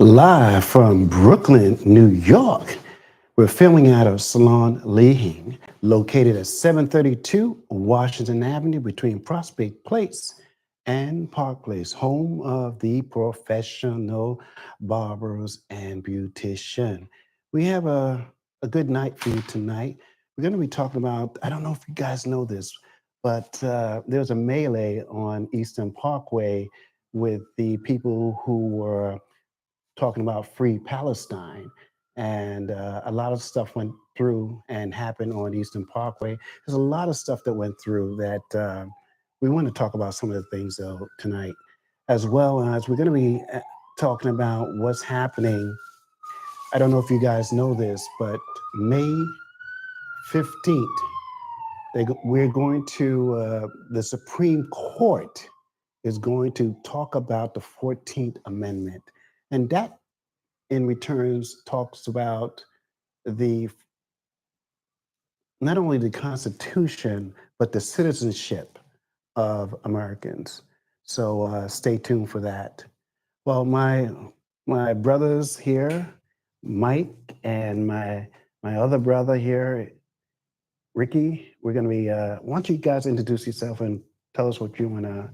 Live from Brooklyn, New York. We're filming out of Salon Leahing, located at 732 Washington Avenue between Prospect Place and Park Place, home of the professional barbers and beautician. We have a good night for you tonight. We're going to be talking about, I don't know if you guys know this, but there's a melee on Eastern Parkway with the people who were talking about free Palestine. And a lot of stuff went through and happened on Eastern Parkway. There's a lot of stuff that went through that we want to talk about some of the things though tonight, as well as we're going to be talking about what's happening. I don't know if you guys know this, but May 15th, we're going to, the Supreme Court is going to talk about the 14th Amendment. And that in returns talks about the not only the Constitution but the citizenship of Americans. So stay tuned for that. Well, my brothers here, Mike, and my other brother here, Rickie, we're going to be. Why don't you guys introduce yourself and tell us what you want to.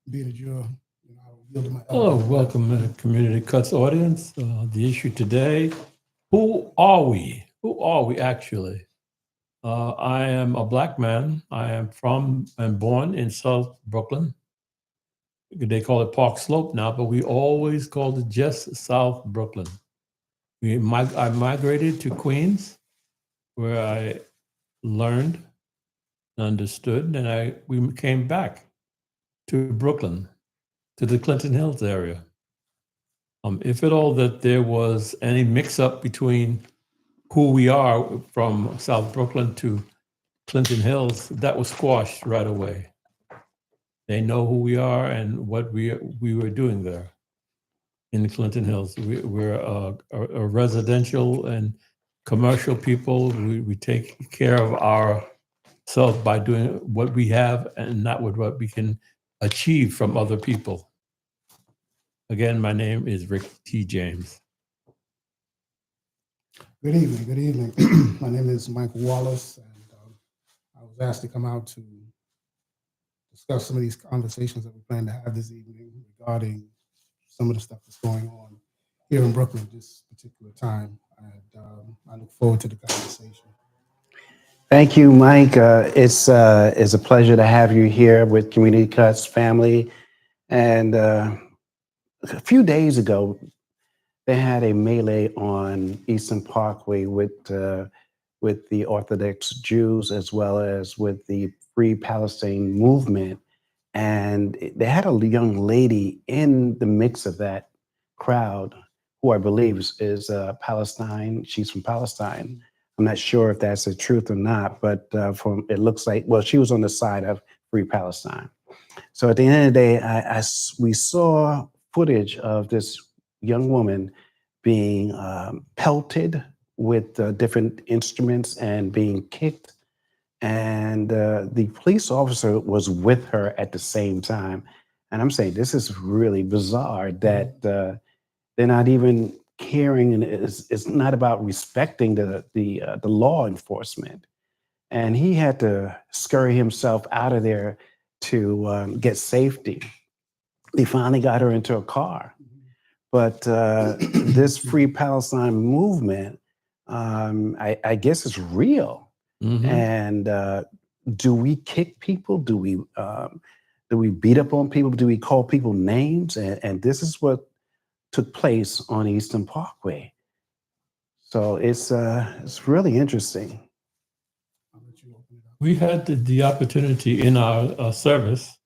Being that Hello, welcome to Community Cuts audience. The issue today, who are we? Who are we actually? I am a black man. I am from and born in South Brooklyn. They call it Park Slope now, but we always called it just South Brooklyn. I migrated to Queens, where I learned, understood, and we came back to Brooklyn, to the Clinton Hills area. If at all that there was any mix-up between who we are from South Brooklyn to Clinton Hills, that was squashed right away. They know who we are and what we were doing there in the Clinton Hills. We're a residential and commercial people. We take care of ourselves by doing what we have and not with what we can achieve from other people. Again, my name is Rickie James. Good evening. Good evening. My name is Michael Wallace, and I was asked to come out to discuss some of these conversations that we plan to have this evening regarding some of the stuff that's going on here in Brooklyn at this particular time. And I look forward to the conversation. Thank you, Mike. It's a pleasure to have you here with Community Cuts family. And a few days ago, they had a melee on Eastern Parkway with the Orthodox Jews as well as with the Free Palestine movement, and they had a young lady in the mix of that crowd, who I believe is Palestine. She's from Palestine. I'm not sure if that's the truth or not, but from it looks like, well, she was on the side of Free Palestine. So at the end of the day, we saw footage of this young woman being pelted with different instruments and being kicked. And the police officer was with her at the same time. And I'm saying this is really bizarre that they're not even caring, and it's not about respecting the law enforcement. And he had to scurry himself out of there to get safety. They finally got her into a car. But this Free Palestine movement, I guess it's real. Mm-hmm. And do we kick people? Do we beat up on people? Do we call people names? And this is what took place on Eastern Parkway. So it's really interesting. We had the opportunity in our service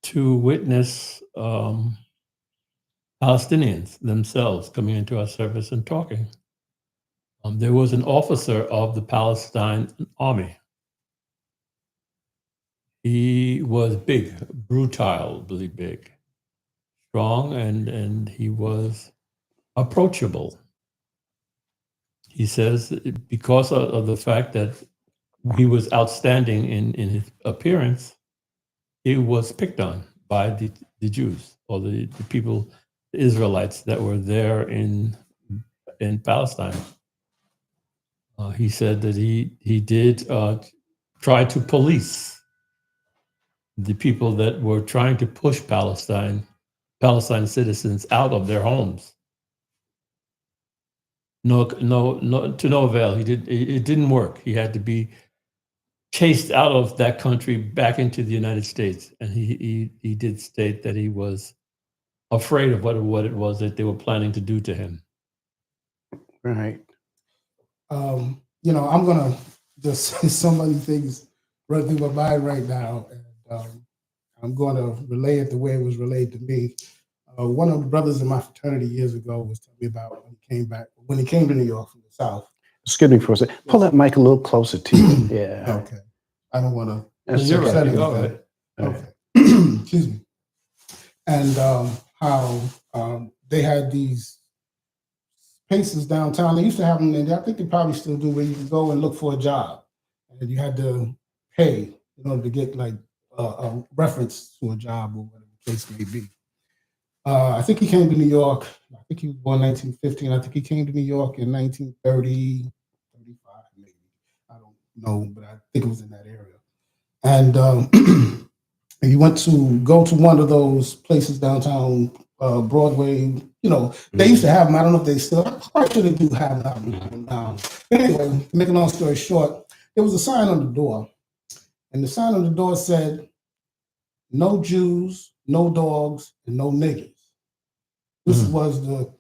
to witness Palestinians themselves coming into our service and talking. There was an officer of the Palestine army. He was big, brutality big, strong, and he was approachable. He says because of the fact that he was outstanding in his appearance, he was picked on by the Jews or the people Israelites that were there in Palestine. He said that he did try to police the people that were trying to push Palestine citizens out of their homes. No, to no avail. It didn't work. He had to be chased out of that country back into the United States. And he did state that he was afraid of what it was that they were planning to do to him. Right. You know, I'm gonna just say so many things run through my mind right now, and I'm going to relay it the way it was relayed to me. One of the brothers in my fraternity years ago was telling me about when he came to New York from the South. Excuse me for a second. Pull that mic a little closer to you. Yeah. Okay. I don't want to. That's You're okay. right. All right. Okay. Excuse me. And how they had these places downtown. They used to have them, and I think they probably still do, where you can go and look for a job, and you had to pay in order to get like a reference to a job or whatever the case may be. I think he came to New York. I think he was born in 1915. I think he came to New York in 1930, 35, maybe. I don't know, but I think it was in that area. And he went to go to one of those places downtown, Broadway. You know, they used to have them. I don't know if they still. I'm sure they do have them now. But anyway, to make a long story short, there was a sign on the door, and the sign on the door said, "No Jews, no dogs, and no niggers." This was the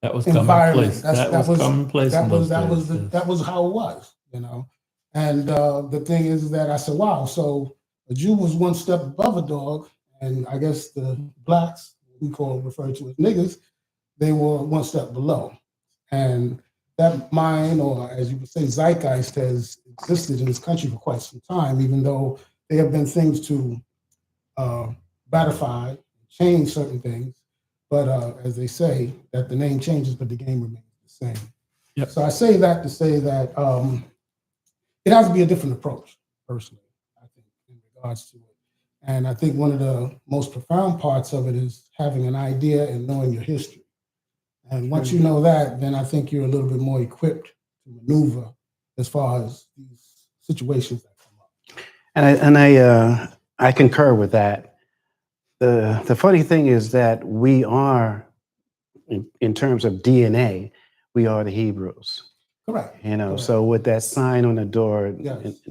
environment. That was commonplace. That was how it was, you know. And the thing is that I said, wow, so a Jew was one step above a dog, and I guess the blacks, referred to as niggers, they were one step below. And that mind, or as you would say, zeitgeist, has existed in this country for quite some time, even though there have been things to ratify, change certain things. But as they say, that the name changes, but the game remains the same. Yep. So I say that to say that it has to be a different approach, personally, I think, in regards to it. And I think one of the most profound parts of it is having an idea and knowing your history. And once you know that, then I think you're a little bit more equipped to maneuver as far as these situations that come up. And I concur with that. The funny thing is that we are, in terms of DNA, we are the Hebrews. Correct. You know, Correct. so with that sign on the door, Yes.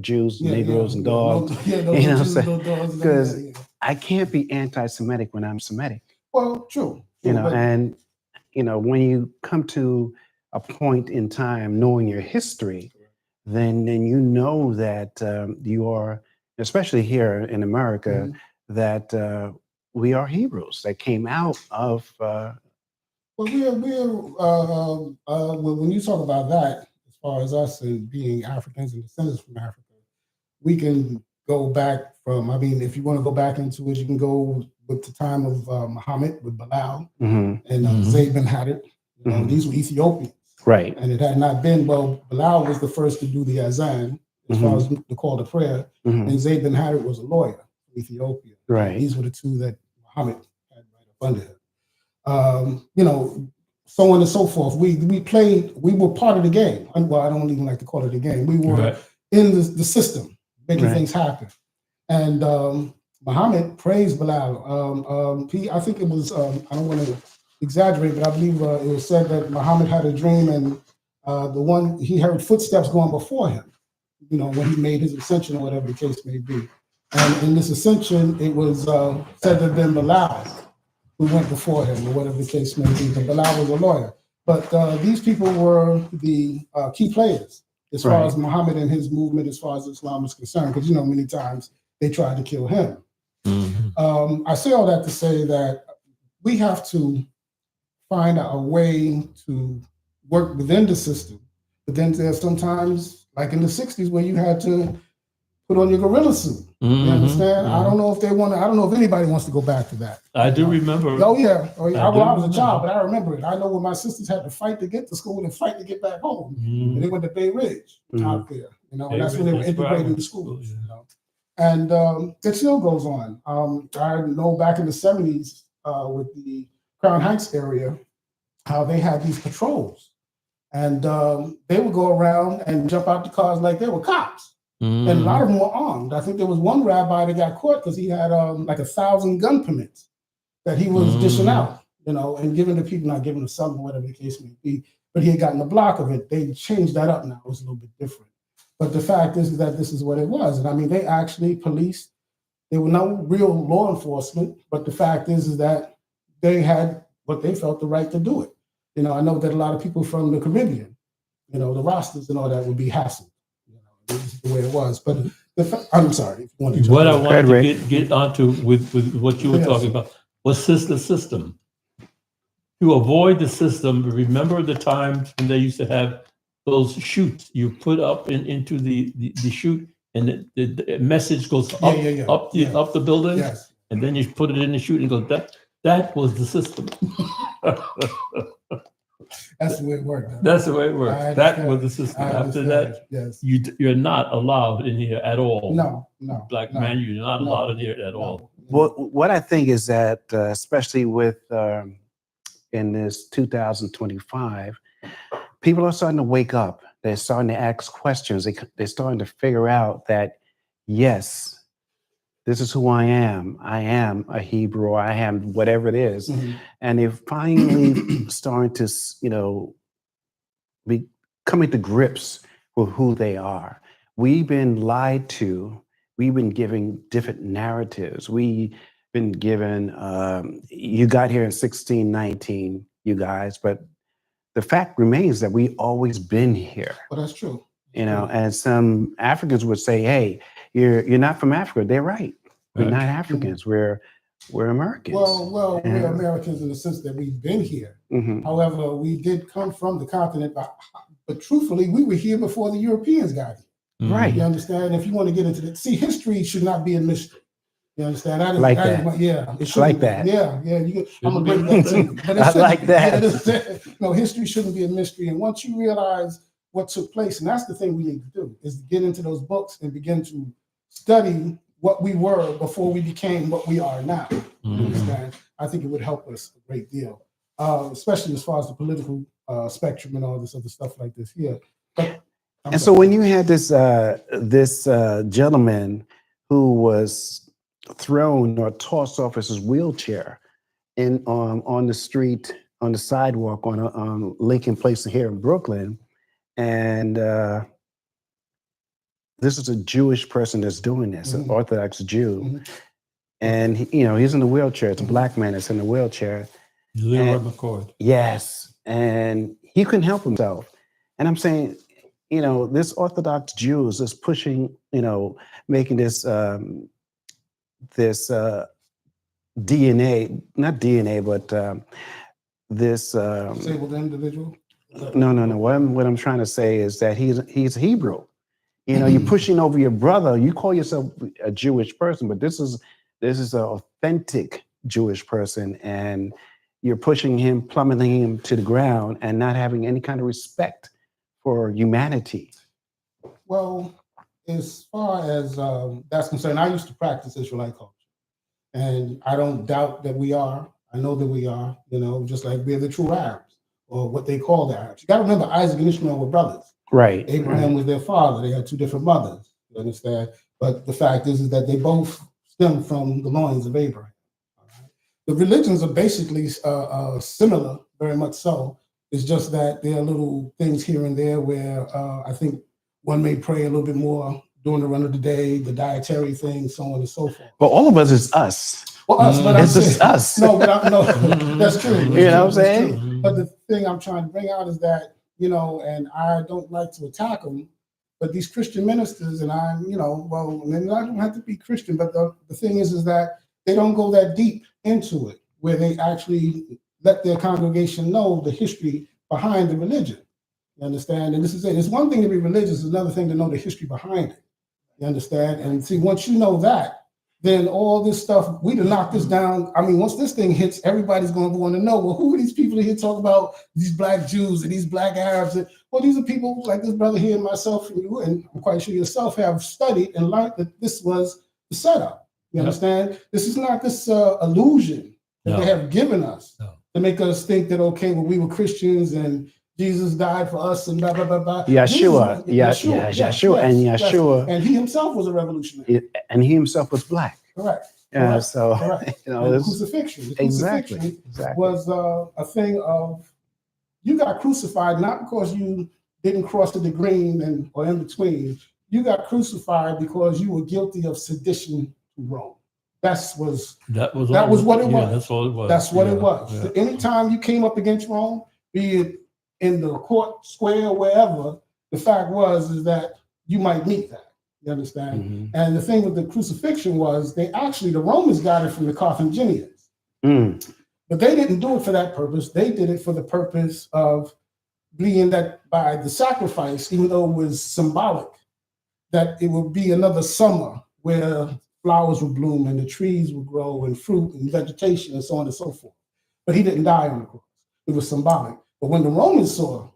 Jews, Negroes, and dogs, you know what I'm saying? Because I can't be anti-Semitic when I'm Semitic. Well, true. You know, but, and you know, when you come to a point in time knowing your history, then you know that you are, especially here in America, that we are Hebrews that came out of. Well, when you talk about that, as far as us and being Africans and descendants from Africa, we can go back from. I mean, if you want to go back into it, you can go with the time of Muhammad with Bilal and Zayd bin Hadid. You know, these were Ethiopians, right? And it had not been. Well, Bilal was the first to do the azan, as far as the call to prayer, and Zayd bin Hadid was a lawyer from Ethiopia. Right. These were the two that Muhammad had right up under him. You know, so on and so forth. We were part of the game. Well, I don't even like to call it a game. We were in the system, making things happen. And Muhammad praised Bilal. I think it was, I don't want to exaggerate, but I believe it was said that Muhammad had a dream, and he heard footsteps going before him, you know, when he made his ascension or whatever the case may be. And in this ascension, it was said to have been Bilal who went before him, or whatever the case may be. But Bilal was a lawyer. But these people were the key players as far as Muhammad and his movement, as far as Islam is concerned, because, you know, many times they tried to kill him. I say all that to say that we have to find a way to work within the system. But then there's sometimes, like in the 60s, where you had to put on your gorilla suit. You understand? I don't know if they want to, I don't know if anybody wants to go back to that. I do remember. Oh, yeah. I was a child, but I remember it. I know when my sisters had to fight to get to school and fight to get back home. And they went to Bay Ridge out there, you know, and that's when they were integrating the schools, you know. And it still goes on. I know back in the 70s with the Crown Heights area, how they had these patrols. And they would go around and jump out the cars like they were cops. And a lot of them were armed. I think there was one rabbi that got caught because he had like 1,000 gun permits that he was dishing out, you know, and giving to people, not giving to some, whatever the case may be. But he had gotten a block of it. They changed that up now. It was a little bit different. But the fact is that this is what it was. And I mean, they actually policed. There were no real law enforcement. But the fact is that they had what they felt the right to do it. You know, I know that a lot of people from the Caribbean, you know, the Rastas and all that would be hassled. This is the way it was, but I'm sorry. If you want to what I wanted to get onto with what you were talking about was the system. To avoid the system, remember the times when they used to have those chutes you put up into the chute, and the message goes up up the building, and then you put it in the chute and go. That was the system. That's the way it worked. That's the way it worked. That was the system. After that, you're not allowed in here at all. No. Black man, you're not allowed in here at all. Well, what I think is that, especially with in this 2025, people are starting to wake up. They're starting to ask questions. They're starting to figure out that, yes, this is who I am. I am a Hebrew. I am whatever it is. And they're finally starting to, you know, be coming to grips with who they are. We've been lied to. We've been given different narratives. We've been given, you got here in 1619, you guys, but the fact remains that we've always been here. Well, that's true. You know, and some Africans would say, hey, you're not from Africa. They're right. We're not Africans. We're Americans. Well, we're Americans in the sense that we've been here. However, we did come from the continent, but truthfully, we were here before the Europeans got here. Right. You understand? If you want to get into it, see, history should not be a mystery. You understand? It like that. Yeah. I'm gonna break that to you. But I like that. No, history shouldn't be a mystery. And once you realize what took place, and that's the thing we need to do, is to get into those books and begin to study what we were before we became what we are now. You understand? I think it would help us a great deal, especially as far as the political spectrum and all this other stuff like this here. But, so when you had this gentleman who was thrown or tossed off his wheelchair on the street, on the sidewalk on Lincoln Place here in Brooklyn, and this is a Jewish person that's doing this, an Orthodox Jew, and he's in a wheelchair. It's a black man that's in a wheelchair. Leroy McCord. Yes, and he couldn't help himself. And I'm saying, this Orthodox Jew is just pushing, making this DNA, not DNA, but this disabled individual. No. What I'm trying to say is that he's Hebrew. You're pushing over your brother. You call yourself a Jewish person, but this is an authentic Jewish person, and you're pushing him, plummeting him to the ground, and not having any kind of respect for humanity. Well, as far as that's concerned, I used to practice Israelite culture, and I don't doubt that we are. I know that we are. Just like we're the true Arabs, or what they call the Arabs. You got to remember, Isaac and Ishmael were brothers. Right. Abraham was their father. They had two different mothers. You understand? But the fact is that they both stem from the loins of Abraham. All right? The religions are basically similar, very much so. It's just that there are little things here and there where I think one may pray a little bit more during the run of the day, the dietary things, so on and so forth. But all of us is us. Well, us, but it's just us. No, that's true. You know what I'm saying? But the thing I'm trying to bring out is that, and I don't like to attack them, but these Christian ministers, and maybe I don't have to be Christian, but the thing is that they don't go that deep into it, where they actually let their congregation know the history behind the religion. You understand? And this is it. It's one thing to be religious, it's another thing to know the history behind it. You understand? And see, once you know that, then all this stuff, we can knock this down. I mean, once this thing hits, everybody's going to want to know, well, who are these people here talk about these black Jews and these black Arabs? Well, these are people like this brother here and myself and you, and I'm quite sure yourself have studied and learned that this was the setup. You understand? This is not this illusion that they have given us. to make us think that, okay, well, we were Christians and Jesus died for us and blah, blah, blah, blah. Yeshua, yes, and Yeshua, and he himself was a revolutionary. and he himself was black. Correct. Yeah, Correct. so Correct. you know, And it's, crucifixion. The exactly, crucifixion exactly. was a thing of, you got crucified not because you didn't cross the green or in between. You got crucified because you were guilty of sedition to Rome. That was what it was. That's all it was. That's what it was. Yeah. Anytime you came up against Rome, be it in the court square or wherever, the fact is that you might meet that. You understand? Mm-hmm. And the thing with the crucifixion was the Romans got it from the Carthaginians. Mm. But they didn't do it for that purpose. They did it for the purpose of being that by the sacrifice, even though it was symbolic, that it would be another summer where flowers would bloom and the trees would grow and fruit and vegetation and so on and so forth. But he didn't die on the cross. It was symbolic. But when the Romans saw,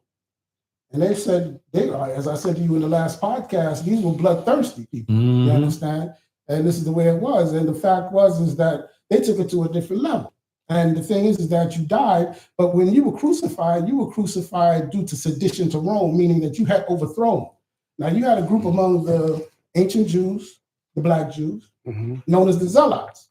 and they said, as I said to you in the last podcast, these were bloodthirsty people. Mm-hmm. You understand? And this is the way it was. And the fact is that they took it to a different level. And the thing is that you died, but when you were crucified due to sedition to Rome, meaning that you had overthrown. Now, you had a group among the ancient Jews, the Black Jews, Mm-hmm. known as the Zealots,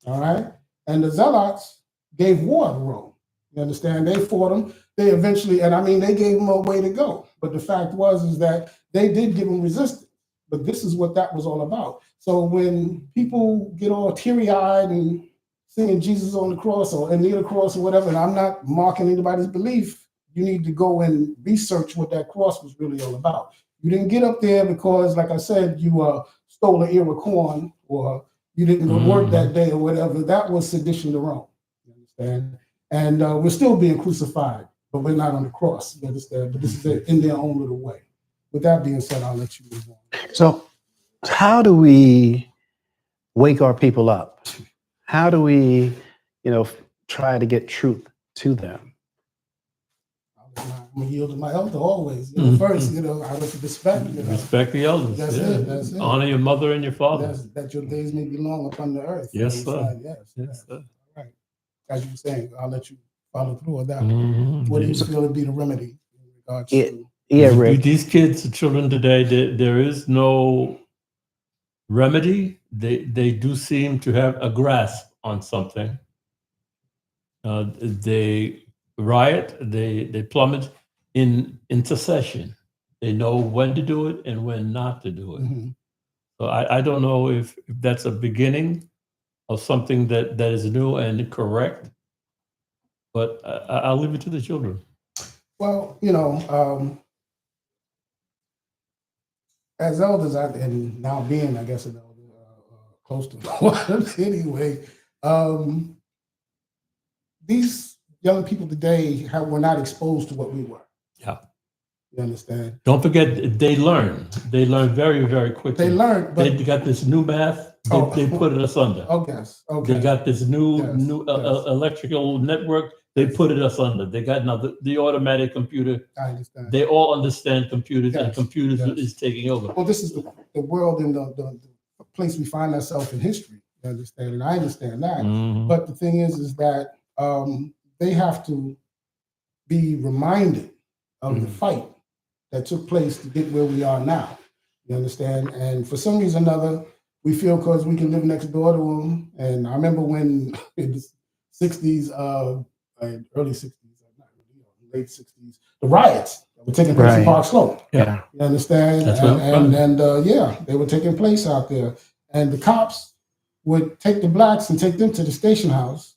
all right? And the Zealots gave war to Rome. You understand? They fought them. They eventually, they gave them a way to go. But the fact is that they did give them resistance. But this is what that was all about. So when people get all teary-eyed and singing Jesus on the cross or near the cross or whatever, and I'm not marking anybody's belief, you need to go and research what that cross was really all about. You didn't get up there because, like I said, you stole an ear of corn or you didn't go to work that day or whatever. That was sedition to Rome. You understand? And we're still being crucified, but we're not on the cross. You understand? But this is in their own little way. With that being said, I'll let you move on. So, how do we wake our people up? How do we, try to get truth to them? I'm gonna yield to my elder always. First, I have to respect. Respect the elders. That's it. That's it. Honor your mother and your father. That your days may be long upon the earth. Yes, sir. Yes, sir. All right. As you were saying, I'll let you follow through on that. Mm-hmm. What do you feel would be the remedy in regards to? Yeah, Rick. These kids, the children today, there is no remedy. They do seem to have a grasp on something. They riot, they plummet in intercession. They know when to do it and when not to do it. Mm-hmm. So I don't know if that's a beginning of something that is new and correct, but I'll leave it to the children. Well, as elders, and now being, I guess, an elder, close to one anyway, these young people today were not exposed to what we were. Yeah. You understand? Don't forget, they learn. They learn very, very quickly. They learn, but they got this new math. They put us under. Oh, yes. Okay. They got this new electrical network. They put us under. They got now the automatic computer. I understand. They all understand computers, and computers Yes. is taking over. Well, this is the world and the place we find ourselves in history. You understand? And I understand that. Mm-hmm. But the thing is that they have to be reminded of the fight that took place to get where we are now. You understand? And for some reason or another, we feel because we can live next door to them. And I remember when in the 60s, early 60s, late 60s, the riots that were taking place in Park Slope. Yeah. You understand? That's and they were taking place out there. And the cops would take the blacks and take them to the station house.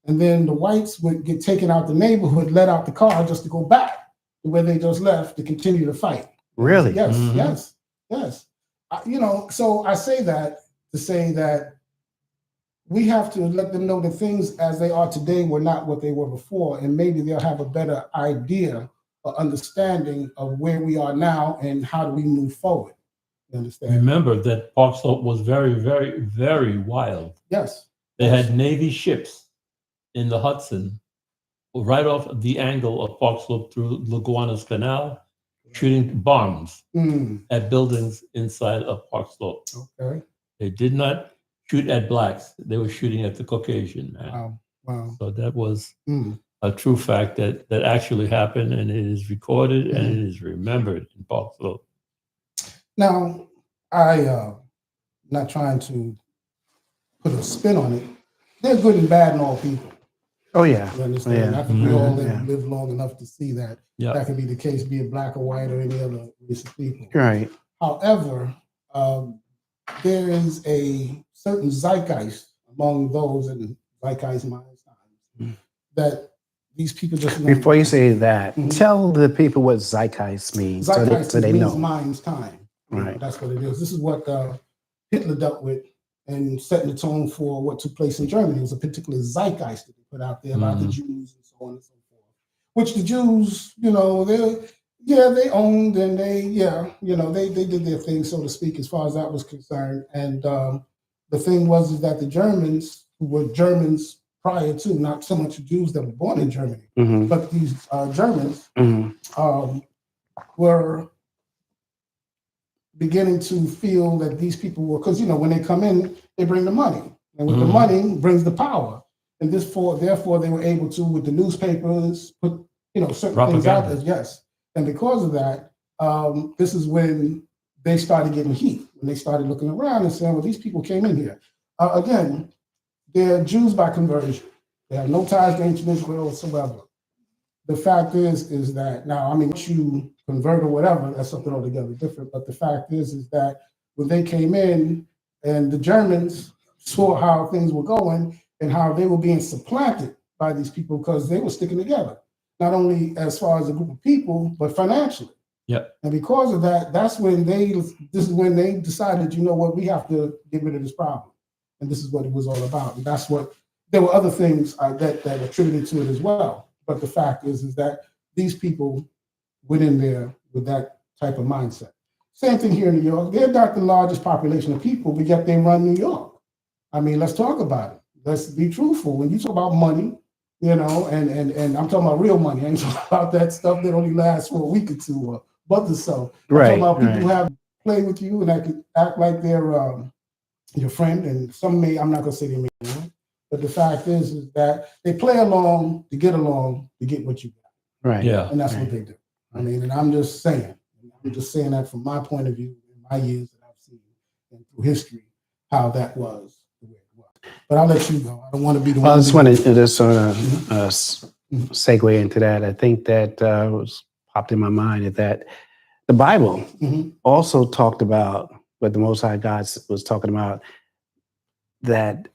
And then the whites would get taken out the neighborhood, let out the car just to go back to where they just left to continue to fight. Really? Yes, Mm-hmm. yes. So I say that to say that we have to let them know that things as they are today were not what they were before, and maybe they'll have a better idea or understanding of where we are now and how do we move forward. You understand? Remember that Park Slope was very, very, very wild. Yes. They had Navy ships in the Hudson, right off the angle of Park Slope through Laguanas Canal, shooting bombs at buildings inside of Park Slope. Okay. They did not shoot at blacks. They were shooting at the Caucasian man. Wow. Wow. So that was Mm. a true fact that actually happened, and it is recorded and it is remembered in Parksville. Now, I not trying to put a spin on it. They're good and bad in all people. Oh yeah. You understand? Yeah. I think we all Yeah. live long enough to see that Yeah. that can be the case, be it black or white or any other race of people. Right. However, there is a certain zeitgeist among those in zeitgeist minds that these people just know. Before you say that, Mhm. tell the people what zeitgeist means, Zeitgeist so they means know. mind's time. You know, Right. that's what it is. This is what Hitler dealt with and setting the tone for what took place in Germany. It was a particular zeitgeist that they put out there about the Jews and so on and so forth. Which the Jews, you know, they owned and they did their thing, so to speak, as far as that was concerned. And the thing was is that the Germans, who were Germans prior to, not so much Jews that were born in Germany, Mm-hmm. but these Germans Mm-hmm. were beginning to feel that these people were, because when they come in, they bring the money, and with the money brings the power, and therefore they were able to, with the newspapers, put certain things out there. Yes, and because of that, this is when they started getting heat, when they started looking around and saying, well, these people came in here. Again, they're Jews by conversion. They have no ties to ancient Israel whatsoever. The fact is that now, I mean, once you convert or whatever, that's something altogether different. But the fact is that when they came in and the Germans saw how things were going and how they were being supplanted by these people because they were sticking together, not only as far as a group of people, but financially. Yeah. And because of that, this is when they decided, you know what, we have to get rid of this problem. And this is what it was all about. And that's what, there were other things that attributed to it as well. But the fact is that these people went in there with that type of mindset. Same thing here in New York. They're not the largest population of people, but yet they run New York. I mean, let's talk about it. Let's be truthful. When you talk about money, and I'm talking about real money. I ain't talking about that stuff that only lasts for a week or two or a month or so. Right. I'm talking about people who have play with you and that can act like they're your friend, and some may, I'm not going to say they may, but the fact is that they play along to get what you got. Right. Yeah. And that's what they do. I mean, and I'm just saying that from my point of view, in my years that I've seen and through history, how that was the way it was. But I'll let you go. I don't want to be the one. I just wanted to just sort of segue into that. I think that was popped in my mind is that the Bible also talked about what the Most High God was talking about, that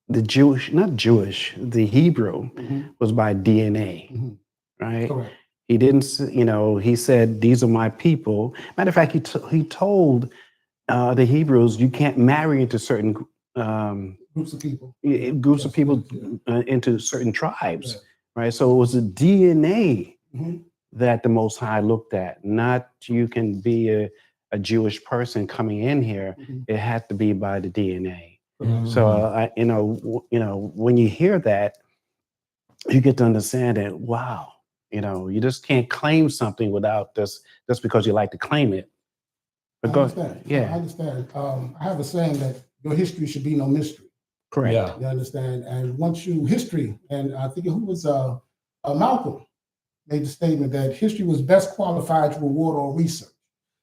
the the Hebrew was by DNA, right? Correct. He didn't, he said, these are my people. Matter of fact, he told the Hebrews, you can't marry into certain Groups of people. Into certain tribes, right? So it was the DNA that the Most High looked at, not you can be a Jewish person coming in here. It had to be by the DNA. So when you hear that, you get to understand that, wow, you just can't claim something without just because you like to claim it. But I understand. Yeah, I understand. I have a saying that your history should be no mystery. correct. Yeah. You understand? And once history, and I think who was Malcolm made the statement that history was best qualified to reward all research.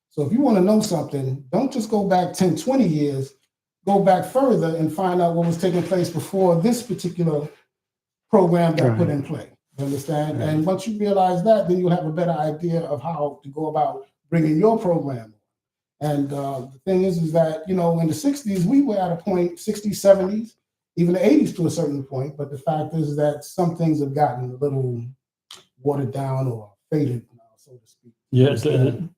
So if you want to know something, don't just go back 10, 20 years, go back further and find out what was taking place before this particular program got put in play. You understand? Right. And once you realize that, then you'll have a better idea of how to go about bringing your program. And the thing is that, in the 60s, we were at a point, 60s, 70s, even the 80s to a certain point. But the fact is that some things have gotten a little watered down or faded, so to speak. Yeah,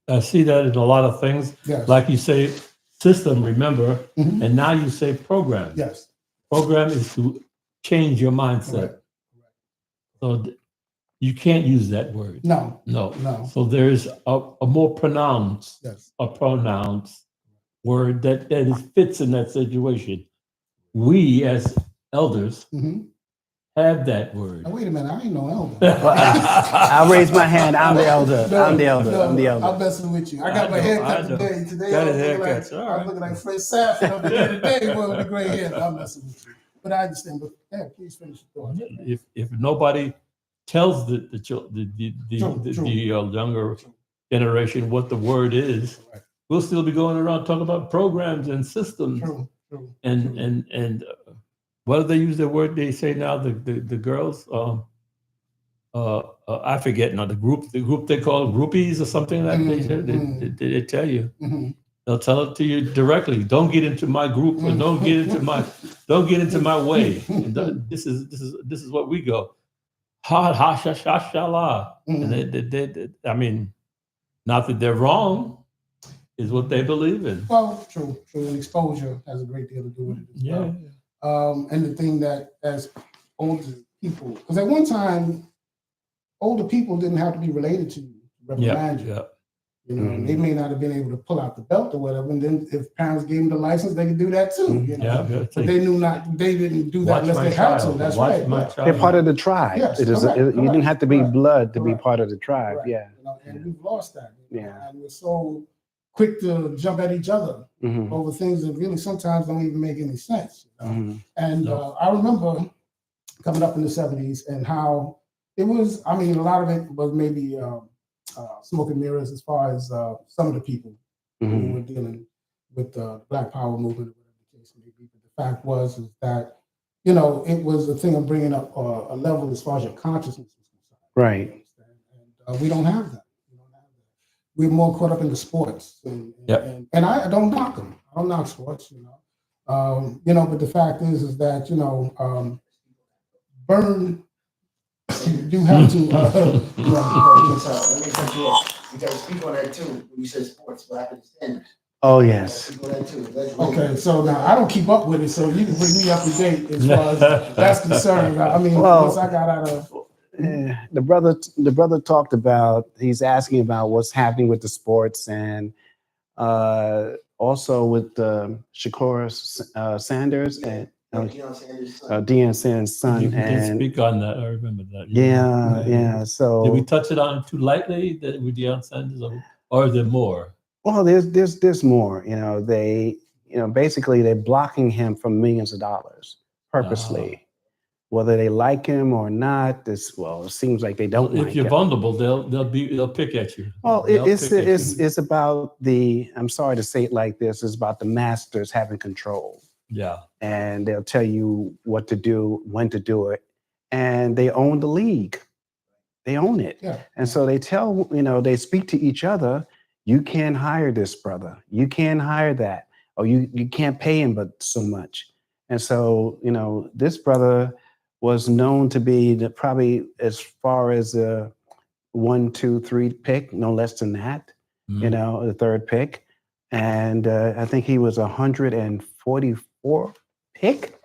I see that in a lot of things. Yes. Like you say, system, remember, and now you say program. Yes. Program is to change your mindset. So you can't use that word. No. So there's a more pronounced, Yes. a pronounced word that fits in that situation. We as elders have that word. Now, wait a minute, I ain't no elder. I'll raise my hand. I'm the elder. I'm the elder. I'm messing with you. I got my haircut today. Today Got I his was looking like Fred Sanford up there today with the gray hair. I'm messing with you. but I understand. But yeah, please finish your thought. If nobody tells the younger generation what the word is, Right. we'll still be going around talking about programs and systems. True. And what do they use the word they say now? The girls, I forget now. The group they call groupies or something like that. They tell you. Mm-hmm. They'll tell it to you directly. Don't get into my group, or don't get into my way. And this is what we go. Ha ha sha sha sha la. And they, I mean, not that they're wrong, is what they believe in. Well, true. And exposure has a great deal to do with it as well. And the thing that as older people, because at one time, older people didn't have to be related to you, reprimand you. Yeah. You know, they may not have been able to pull out the belt or whatever. And then if parents gave them the license, they could do that too. You know, but they didn't do that unless they had to. That's right. They're part of the tribe. Yes, you didn't have to be blood to be part of the tribe. Correct. Yeah. You know, and we've lost that. Yeah. And we're so quick to jump at each other over things that really sometimes don't even make any sense. You know? And I remember coming up in the 70s and how it was, I mean, a lot of it was maybe smoke and mirrors as far as some of the people who were dealing with the Black Power movement, or whatever the case may be. But the fact was that, you know, it was a thing of bringing up a level as far as your consciousness is concerned. Right. And we don't have that. We're more caught up in the sports. And I don't knock them. I don't knock sports, you know. But the fact is that, you know, burn. You have to. Let me cut you off. You got to speak on that too. When you said sports, what happened to standards? Oh yes. Speak on that too. Okay, so now I don't keep up with it, so you can bring me up to date as far as that's concerned. I mean, once I got out of. The brother talked about, he's asking about what's happening with the sports and also with Shakura Sanders and Deion Sanders' son. You can and speak on that. I remember that. Yeah. So did we touch it on too lightly that with Deion Sanders, or is there more? Well, there's more. You know, basically they're blocking him from millions of dollars purposely. Whether they like him or not, it seems like they don't. If you're vulnerable, they'll pick at you. Well, it's about I'm sorry to say it like this, it's about the masters having control. Yeah. And they'll tell you what to do, when to do it, and they own the league. They own it. Yeah. And so they they speak to each other. You can't hire this brother. You can't hire that. Or you can't pay him but so much. And so, this brother was known to be probably as far as a 1, 2, 3 pick, no less than that, the third pick. And I think he was 144 pick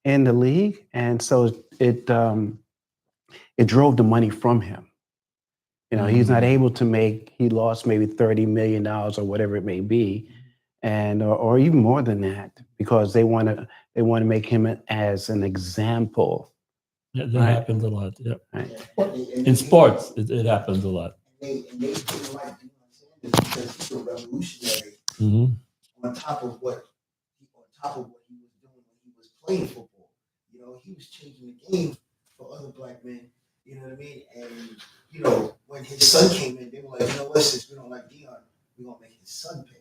in the league. And so it drove the money from him. He's not able to he lost maybe $30 million or whatever it may be. And or even more than that, because they want to make him as an example. Yeah, that happens a lot. Yeah, right. In sports, it happens a lot. They didn't like Deion Sanders because he's a revolutionary on top of what he was doing when he was playing football. He was changing the game for other black men. You know what I mean? And when his son came in, they were like, what, since we don't like Deion, we're gonna make his son pay.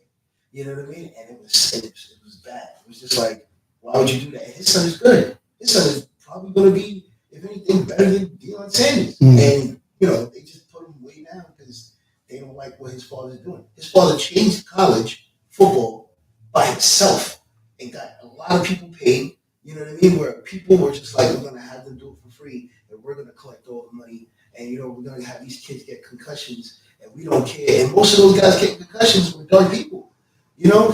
You know what I mean? And it was bad. It was just like, why would you do that? And his son is good. His son is probably going to be, if anything, better than Deion Sanders. And, they just put him way down because they don't like what his father's doing. His father changed college football by himself and got a lot of people paid. You know what I mean? Where people were just like, we're going to have them do it for free and we're going to collect all the money. And, we're going to have these kids get concussions and we don't care. And most of those guys getting concussions were dumb people.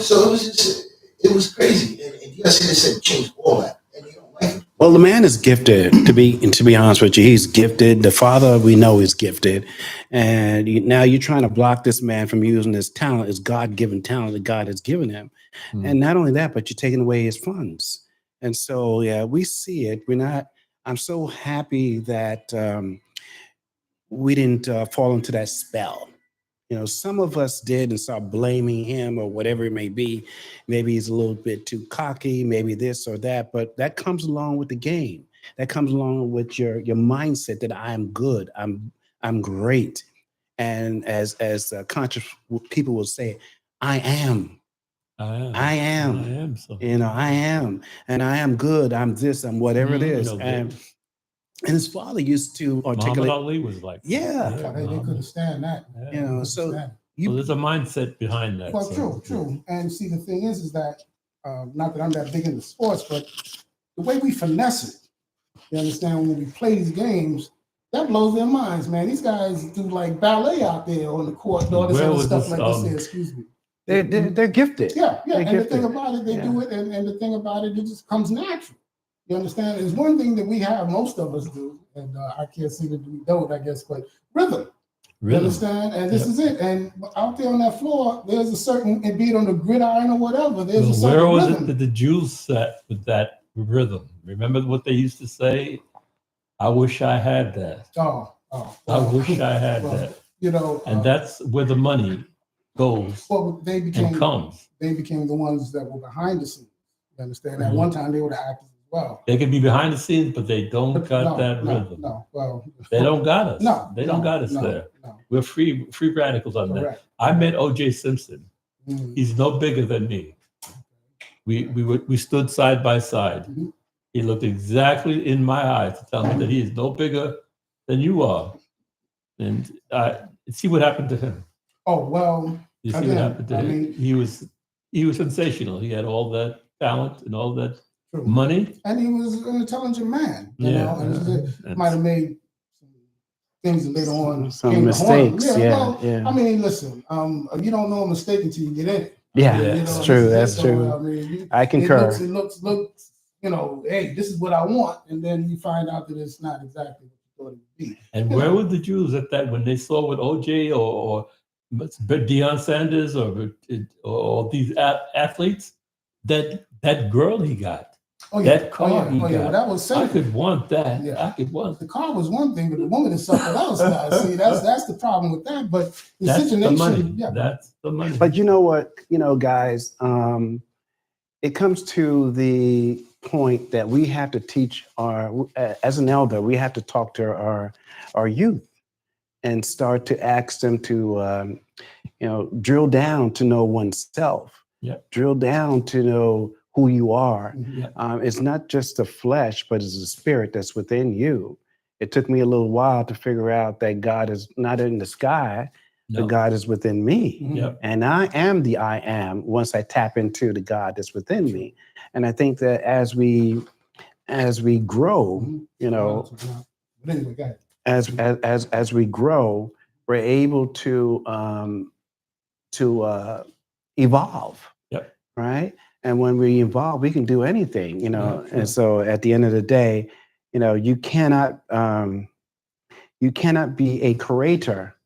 So it was crazy. And Deion Sanders said change all that. And they don't like it. Well, the man is gifted, to be honest with you. He's gifted. The father, we know, is gifted. And now you're trying to block this man from using his talent, his God-given talent that God has given him. And not only that, but you're taking away his funds. And so, yeah, we see it. I'm so happy that we didn't fall into that spell. You know, some of us did and start blaming him or whatever it may be. Maybe he's a little bit too cocky, maybe this or that, but that comes along with the game. That comes along with your mindset that I am good, I'm great. And as conscious people will say, I am. I am so. You know, I am, and I am good. I'm this, I'm whatever it is. And his father used to articulate. Muhammad Ali was like, yeah, They couldn't stand that. you know, so there's a mindset behind that. Well, so. true. And see, the thing is that not that I'm that big into sports, but the way we finesse it, you understand, when we play these games, that blows their minds, man. These guys do like ballet out there on the court and all this other stuff like this here, excuse me. They're gifted. Yeah. They're And gifted. the thing about it, they do it, and the thing about it, it just comes natural. You understand? There's one thing that we have, most of us do, and I can't see that we don't, I guess, but rhythm. You understand? And this is it. And out there on that floor, there's a certain, be it on the gridiron or whatever, there's a certain where was rhythm. it that the Jews sat with that rhythm? Remember what they used to say? I wish I had that. I wish I had that. You know, and that's where the money goes. Well, they became and comes. They became the ones that were behind the scenes. You understand? At one time, they were the actors as well. They can be behind the scenes, but they don't got that rhythm. No, well, they don't got us. No, they don't got us there. No. We're free radicals on that. I met O.J. Simpson. He's no bigger than me. We stood side by side. He looked exactly in my eyes to tell me that he is no bigger than you are. And see what happened to him. Oh, well, you see what happened to him. He was sensational. He had all that talent and all that money. And he was an intelligent man. You know, and might have made things later on. Some mistakes. I mean, listen, you don't know a mistake until you get in it. Yeah, that's true. That's true. I mean, I concur. It looks, you know, hey, this is what I want. And then you find out that it's not exactly what you thought it would be. And where were the Jews at that when they saw what OJ or Deion Sanders or these athletes, that girl he got? That car he got. That was I could want that. Yeah. I could want. The car was one thing, but the woman is something else. Now. See, that's the problem with that. But that's the money. Yeah. That's the money. But you know what? You know, guys, it comes to the point that we have to teach as an elder, we have to talk to our youth and start to ask them to, drill down to know oneself. Yep. Drill down to know who you are. Yep. It's not just the flesh, but it's the spirit that's within you. It took me a little while to figure out that God is not in the sky, but God is within me. Yep. And I am the I am once I tap into the God that's within me. And I think that as we grow, you know, as we grow, we're able to evolve. Yep. Right. And when we evolve, we can do anything, you know. And so at the end of the day, you know, you cannot be a creator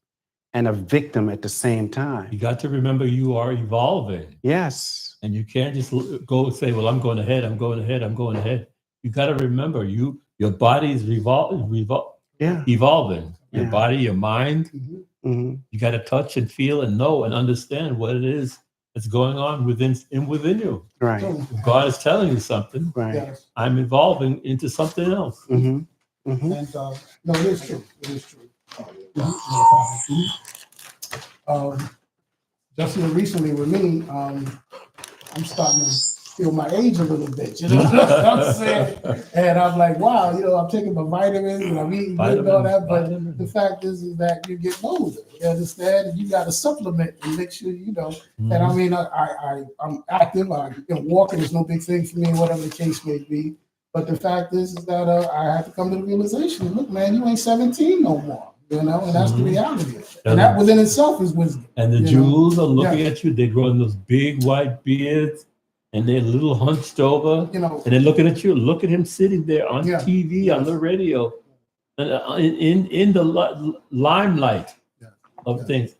and a victim at the same time. You got to remember you are evolving. Yes. And you can't just go say, well, I'm going ahead. You got to remember your body is evolving. Your body, your mind. Mm-hmm. You got to touch and feel and know and understand what it is that's going on within you. Right. If God is telling you something, right. I'm evolving into something else. Mm-hmm. Mm-hmm. And no, it is true. It is true. Just recently with me, I'm starting to feel my age a little bit, you know what I'm saying? And I'm like, wow, you know, I'm taking my vitamins and I'm eating good and all that, but the fact is that you get older, you understand? And you got to supplement and make sure, you know, and I mean, I'm active, walking is no big thing for me, whatever the case may be. But the fact is that I have to come to the realization, look, man, you ain't 17 no more. You know, and that's the reality. And that within itself is wisdom. And the Jews are looking at you. They're growing those big white beards, and they're a little hunched over. You know, and they're looking at you. Look at him sitting there on TV, on the radio, and in the limelight of things.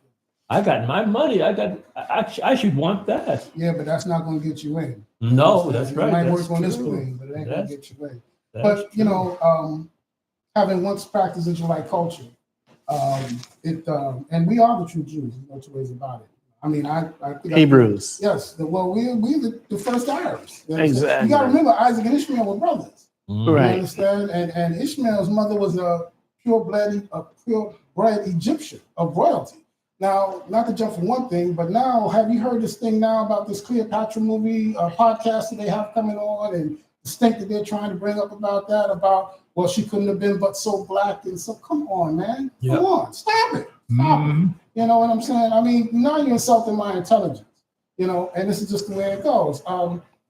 I got my money. I should want that. Yeah, but that's not going to get you in. No, that's right. You might that's work on this plane, but it ain't going to get you in. But you know, having once practiced Israelite culture, And we are the true Jews. There's no two ways about it. I mean, I think Hebrews. Yes. Well, we're the first Arabs. Exactly. You got to remember, Isaac and Ishmael were brothers. Mhm. You Right. understand? And Ishmael's mother was a purebred Egyptian of royalty. Now, not to jump from one thing, but now, have you heard this thing now about this Cleopatra movie podcast that they have coming on, and the stink that they're trying to bring up about that? About, well, she couldn't have been but so black, and so come on, man, Yep. come on, stop it. You know what I'm saying? I mean, now you're insulting my intelligence. You know, and this is just the way it goes.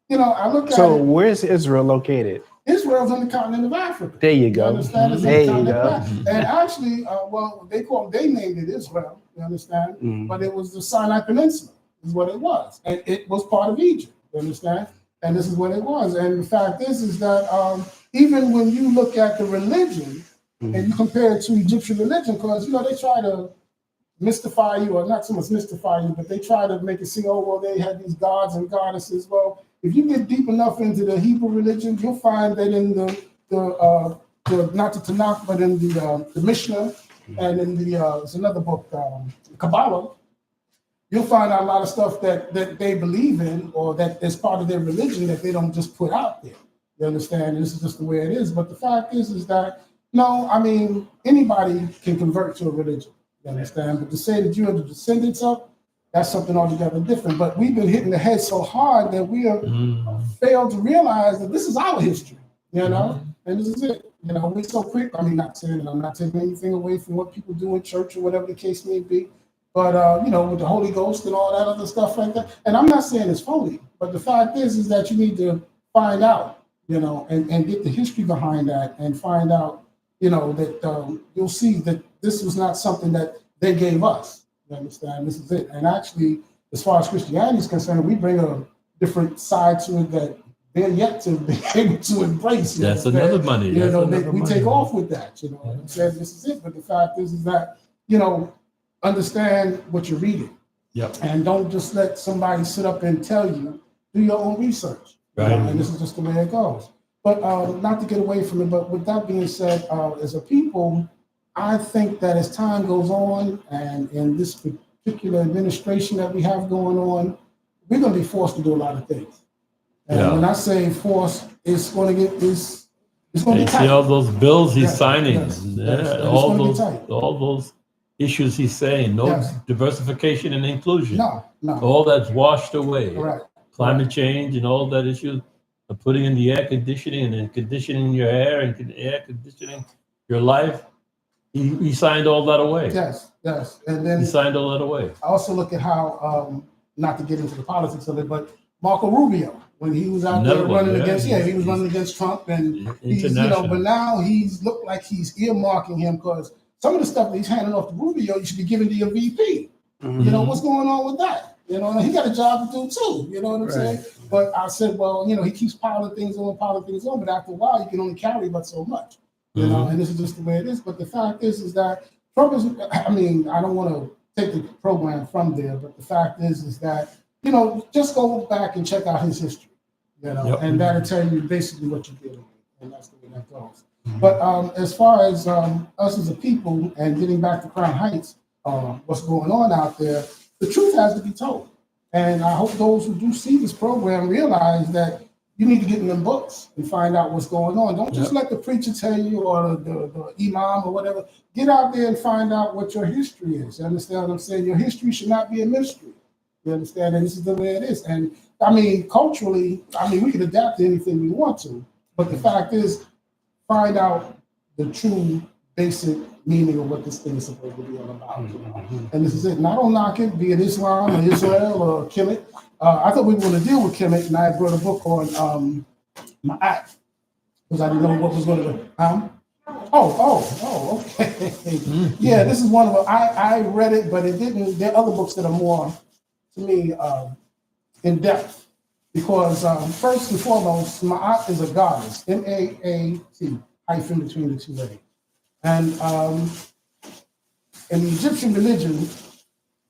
You know, I look at So it. where's Israel located? Israel's on the continent of Africa. There you go. understand? It's on There the you continent of go. Africa. And actually, well, they named it Israel. You understand? Mhm. But it was the Sinai Peninsula, is what it was, and it was part of Egypt. You understand? And this is what it was. And the fact is that even when you look at the religion and you compare it to Egyptian religion, because you know they try to mystify you, or not so much mystify you, but they try to make it seem, oh, well, they had these gods and goddesses. Well, if you get deep enough into the Hebrew religion, you'll find that in the not the Tanakh, but in the Mishnah, and in there's another book, Kabbalah, you'll find out a lot of stuff that they believe in, or that is part of their religion, that they don't just put out there. You understand? And this is just the way it is. But the fact is that, no, I mean, anybody can convert to a religion. You understand? But to say that you are the descendants of, that's something altogether different. But we've been hitting the head so hard that we have failed to realize that this is our history, you know? And this is it. You know, we're so quick. I mean, not saying that I'm not taking anything away from what people do in church or whatever the case may be. But, you know, with the Holy Ghost and all that other stuff like that. And I'm not saying it's phony, but the fact is that you need to find out, you know, and get the history behind that, and find out, you know, that you'll see that this was not something that they gave us. You understand? This is it. And actually, as far as Christianity is concerned, we bring a different side to it that they're yet to be able to embrace. That's another money. You That's know, another we money. take off with that. You know, and says this is it. But the fact is that, you know, understand what you're reading. Yep. And don't just let somebody sit up and tell you. Do your own research. Right. You know, and this is just the way it goes. But not to get away from it, but with that being said, as a people, I think that as time goes on, and in this particular administration that we have going on, we're going to be forced to do a lot of things. And when I say forced, it's going to get this. It's going to And be tight. see all those bills he's Yes, signing, yes, yeah, yes. And it's all gonna be those, tight. all those issues he's saying, no Yes. diversification and inclusion. No. All that's washed away. Correct. Climate change and all that issue of putting in the air conditioning and then conditioning your hair and air conditioning your life. He signed all that away. Yes. And He then signed all that away. I also look at how, not to get into the politics of it, but Marco Rubio, when he was out Another there one, running yeah. against, he was running against Trump, and he's, you know, International. but now he's looked like he's earmarking him, because some of the stuff that he's handing off to Rubio, you should be giving to your VP. You know, what's going on with that? You know, and he got a job to do too, you know what I'm saying? But I said, well, you know, he keeps piling things on, but after a while, you can only carry but so much, you know, and this is just the way it is. But the fact is that Trump is, I mean, I don't want to take the program from there, but the fact is that, you know, just go back and check out his history, you know, and that'll tell you basically what you're dealing with, and that's the way that goes. But as far as us as a people, and getting back to Crown Heights, what's going on out there, the truth has to be told. And I hope those who do see this program realize that you need to get in them books and find out what's going on. Don't just let the preacher tell you, or the imam or whatever. Get out there and find out what your history is. You understand what I'm saying? Your history should not be a mystery. You understand? And this is the way it is. And I mean, culturally, I mean, we can adapt to anything we want to. But the fact is, find out the true basic meaning of what this thing is supposed to be all about. You know? And this is it. And I don't knock it, be it Islam or Israel or Kemet. I thought we were going to deal with Kemet, and I brought a book on my act, because I didn't know what was going to go. Okay. Yeah, this is one of them. I read it, but it didn't. There are other books that are more, to me, in depth. Because first and foremost, Ma'at is a goddess, M-A-A-T, hyphen between the two A's. And in the Egyptian religion,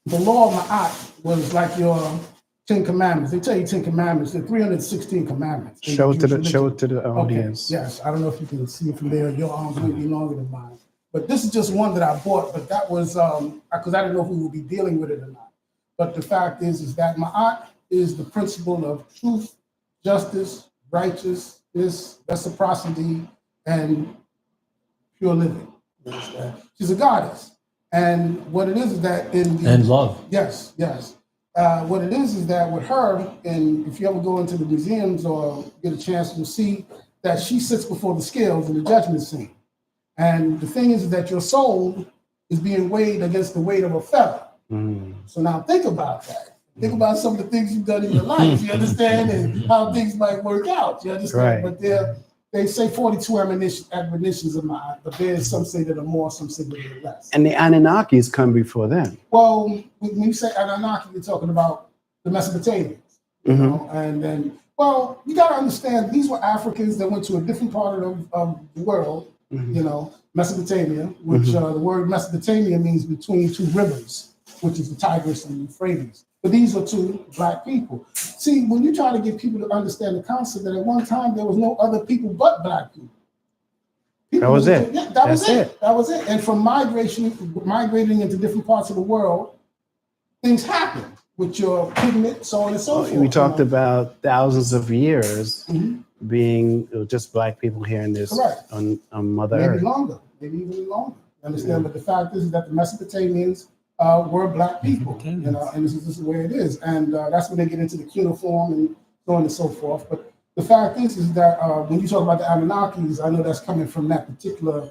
the law of Ma'at was like your 10 commandments. They tell you 10 commandments. There are 316 commandments. Show it to the audience. Okay. Yes, I don't know if you can see it from there. Your arms may be longer than mine. But this is just one that I bought, but that was, because I didn't know if we would be dealing with it or not. But the fact is that Ma'at is the principle of truth, justice, righteousness, reciprocity, and pure living. You understand? She's a goddess. And what it is that in the... And love. Yes, yes. What it is that with her, and if you ever go into the museums or get a chance, you'll see that she sits before the scales in the judgment scene. And the thing is that your soul is being weighed against the weight of a feather. So now think about that. Think about some of the things you've done in your life, you understand, and how things might work out, you understand? Right. But they say 42 admonitions of mine, but there's some say that are more, some say that are less. And the Anunnakis come before them. Well, when you say Anunnaki, you're talking about the Mesopotamians, you know, and then, well, you got to understand, these were Africans that went to a different part of the world, you know, Mesopotamia, which the word Mesopotamia means between two rivers, which is the Tigris and Euphrates. But these are two black people. See, when you try to get people to understand the concept that at one time there was no other people but black people. That was it. Yeah, that was it. That was it. And from migrating into different parts of the world, things happen with your pigment, so on and so forth. We talked about thousands of years being just black people here in this on Mother Earth. Maybe longer, maybe even longer. Understand? But the fact is that the Mesopotamians were black people, you know, and this is the way it is. And that's when they get into the cuneiform and so on and so forth. But the fact is that when you talk about the Anunnakis, I know that's coming from that particular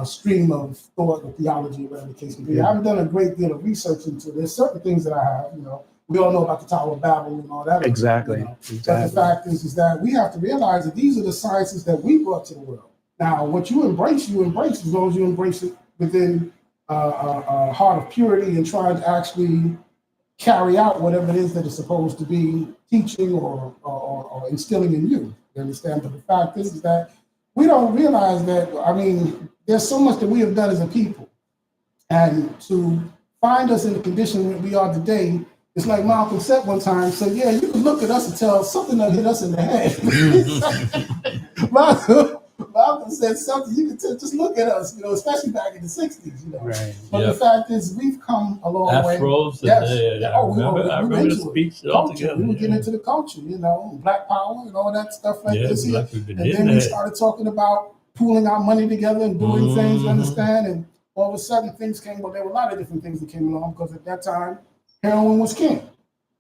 stream of thought or theology, whatever the case may be. I haven't done a great deal of research into it. There's certain things that I have, you know. We all know about the Tower of Babel and all that. Exactly. You know? But the fact is that we have to realize that these are the sciences that we brought to the world. Now, what you embrace as long as you embrace it within a heart of purity and trying to actually carry out whatever it is that is supposed to be teaching or instilling in you. You understand? But the fact is that we don't realize that, I mean, there's so much that we have done as a people. And to find us in the condition that we are today, it's like Malcolm said one time, said, yeah, you can look at us and tell something that hit us in the head. Malcolm said something, you can just look at us, you know, especially back in the 60s, you know. But the fact is, we've come a long way. Afros, I remember the speech altogether. We were getting into the culture, you know, Black Power and all that stuff like this. And then we started talking about pooling our money together and doing things, you understand? And all of a sudden things came, well, there were a lot of different things that came along because at that time, heroin was king.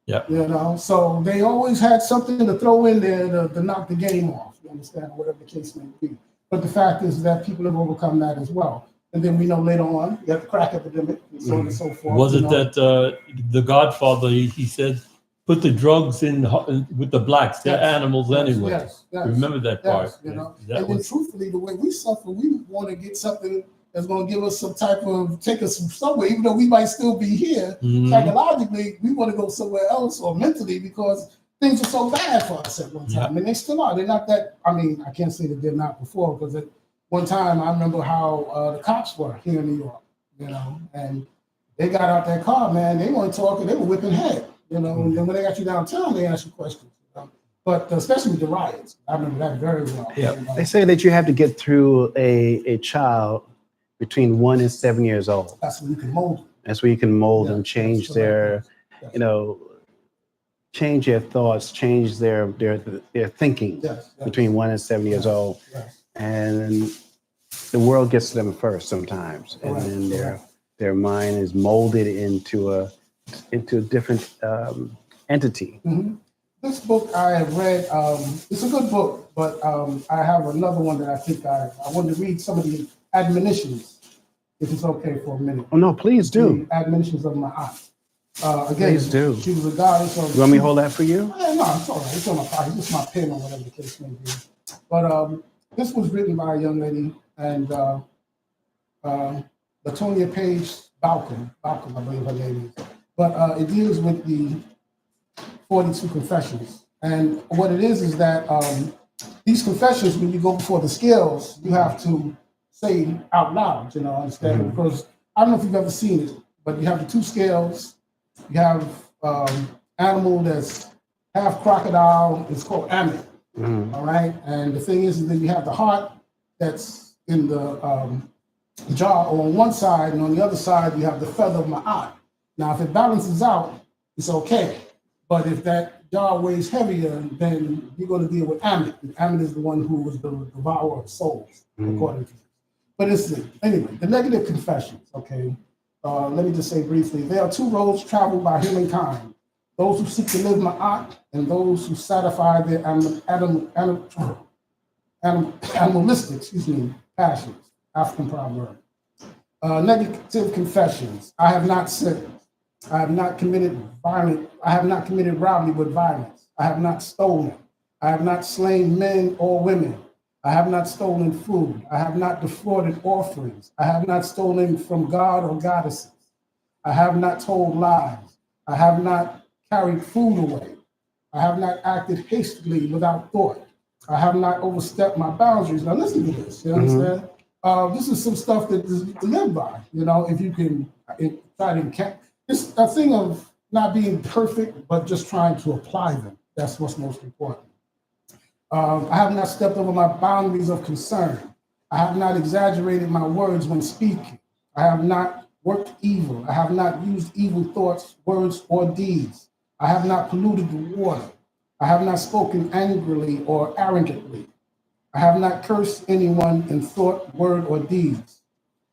You know, so they always had something to throw in there to knock the game off, you understand, whatever the case may be. But the fact is that people have overcome that as well. And then we know later on, you have the crack epidemic and so on and so forth. Was it that the Godfather, he said, put the drugs in with the blacks, they're animals anyway. Yes. Remember that part. You know? And then truthfully, the way we suffer, we want to get something that's going to give us some type of, take us from somewhere, even though we might still be here. Psychologically, we want to go somewhere else or mentally because things are so bad for us at one time. And they still are. They're not that, I mean, I can't say that they're not before because at one time I remember how the cops were here in New York, you know, and they got out that car, man, they weren't talking, they were whipping head, you know, and then when they got you downtown, they asked you questions. You know? But especially with the riots, I remember that very well. You know? They say that you have to get through a child between 1 and 7 years old. That's when you can mold them. That's where you can mold them, change their, you know, change their thoughts, change their thinking between 1 and 7 years old. And the world gets to them first sometimes. And then their mind is molded into a different entity. This book I have read, it's a good book, but I have another one that I think I wanted to read some of the admonitions, if it's okay for a minute. Oh, no, please do. The admonitions of my aunt. Again, please do. She was a goddess of... You want me to hold that for you? No, it's all right. It's on my pocket. It's just my pen or whatever the case may be. But this was written by a young lady, and Latonia Page Balcom, I believe her name is. But it deals with the 42 confessions. And what it is that these confessions, when you go before the scales, you have to say out loud, you know, understand? Because I don't know if you've ever seen it, but you have the two scales. You have animal that's half crocodile. It's called Amit. All right. And the thing is that you have the heart that's in the jaw on one side, and on the other side, you have the feather of my eye. Now, if it balances out, it's okay. But if that jaw weighs heavier, then you're going to deal with Amit. And Amit is the one who was the devourer of souls, according to this. But it's anyway, the negative confessions, okay? Let me just say briefly, there are two roads traveled by humankind. Those who seek to live ma'at and those who satisfy their animalistic, passions. African proverb. Negative confessions. I have not sinned. I have not committed violence. I have not committed robbery with violence. I have not stolen. I have not slain men or women. I have not stolen food. I have not defrauded offerings. I have not stolen from God or goddesses. I have not told lies. I have not carried food away. I have not acted hastily without thought. I have not overstepped my boundaries. Now listen to this, you understand? This is some stuff that is to live by, if you can try to count. It's a thing of not being perfect, but just trying to apply them. That's what's most important. I have not stepped over my boundaries of concern. I have not exaggerated my words when speaking. I have not worked evil. I have not used evil thoughts, words, or deeds. I have not polluted the water. I have not spoken angrily or arrogantly. I have not cursed anyone in thought, word, or deeds.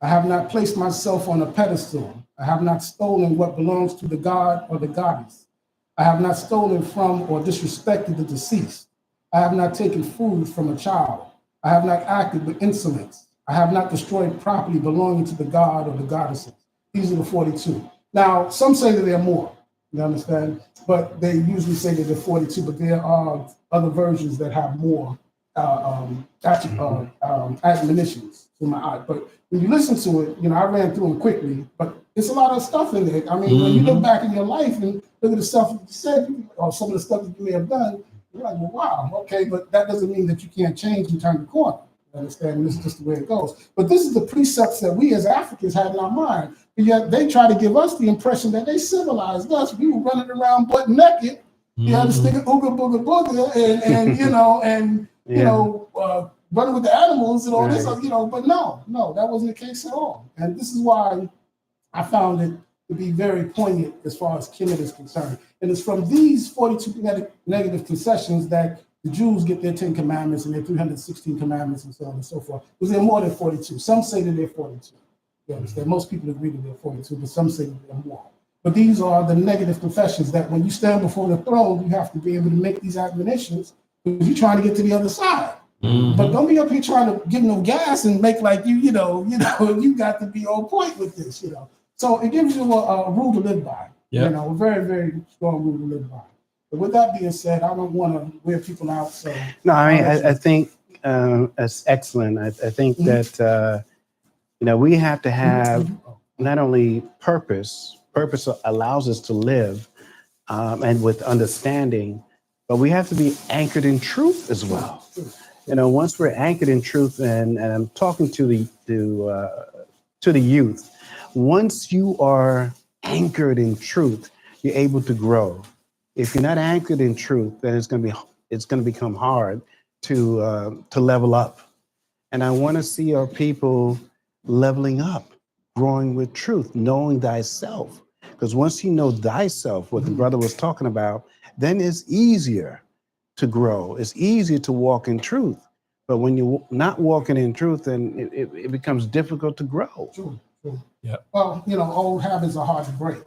I have not placed myself on a pedestal. I have not stolen what belongs to the god or the goddess. I have not stolen from or disrespected the deceased. I have not taken food from a child. I have not acted with insolence. I have not destroyed property belonging to the god or the goddesses. These are the 42. Now, some say that there are more, you understand? But they usually say that there are 42, but there are other versions that have more admonitions to my eye. But when you listen to it, I ran through them quickly, but it's a lot of stuff in there. I mean, when you look back in your life and look at the stuff that you said, or some of the stuff that you may have done, you're like, well, wow, okay, but that doesn't mean that you can't change and turn the corner. You understand? And this is just the way it goes. But this is the precepts that we as Africans have in our mind. But yet they try to give us the impression that they civilized us. We were running around butt naked, you understand, ooga booga booga, running with the animals and all this, but no, that wasn't the case at all. And this is why I found it to be very poignant as far as Kemet is concerned. And it's from these 42 negative concessions that the Jews get their 10 commandments and their 316 commandments and so on and so forth. Because they're more than 42. Some say that they're 42. You understand? Most people agree that they're 42, but some say that they're more. But these are the negative confessions that when you stand before the throne, you have to be able to make these admonitions because you're trying to get to the other side. But don't be up here trying to give no gas and make like you got to be on point with this, So it gives you a rule to live by, a very, very strong rule to live by. But with that being said, I don't want to wear people out. So no, I mean, I think that's excellent. I think that, we have to have not only purpose allows us to live and with understanding, but we have to be anchored in truth as well. Once we're anchored in truth, and I'm talking to the youth, once you are anchored in truth, you're able to grow. If you're not anchored in truth, then it's going to become hard to level up. And I want to see our people leveling up, growing with truth, knowing thyself. Because once you know thyself, what the brother was talking about, then it's easier to grow. It's easier to walk in truth. But when you're not walking in truth, then it becomes difficult to grow. True. Yeah. Well, old habits are hard to break.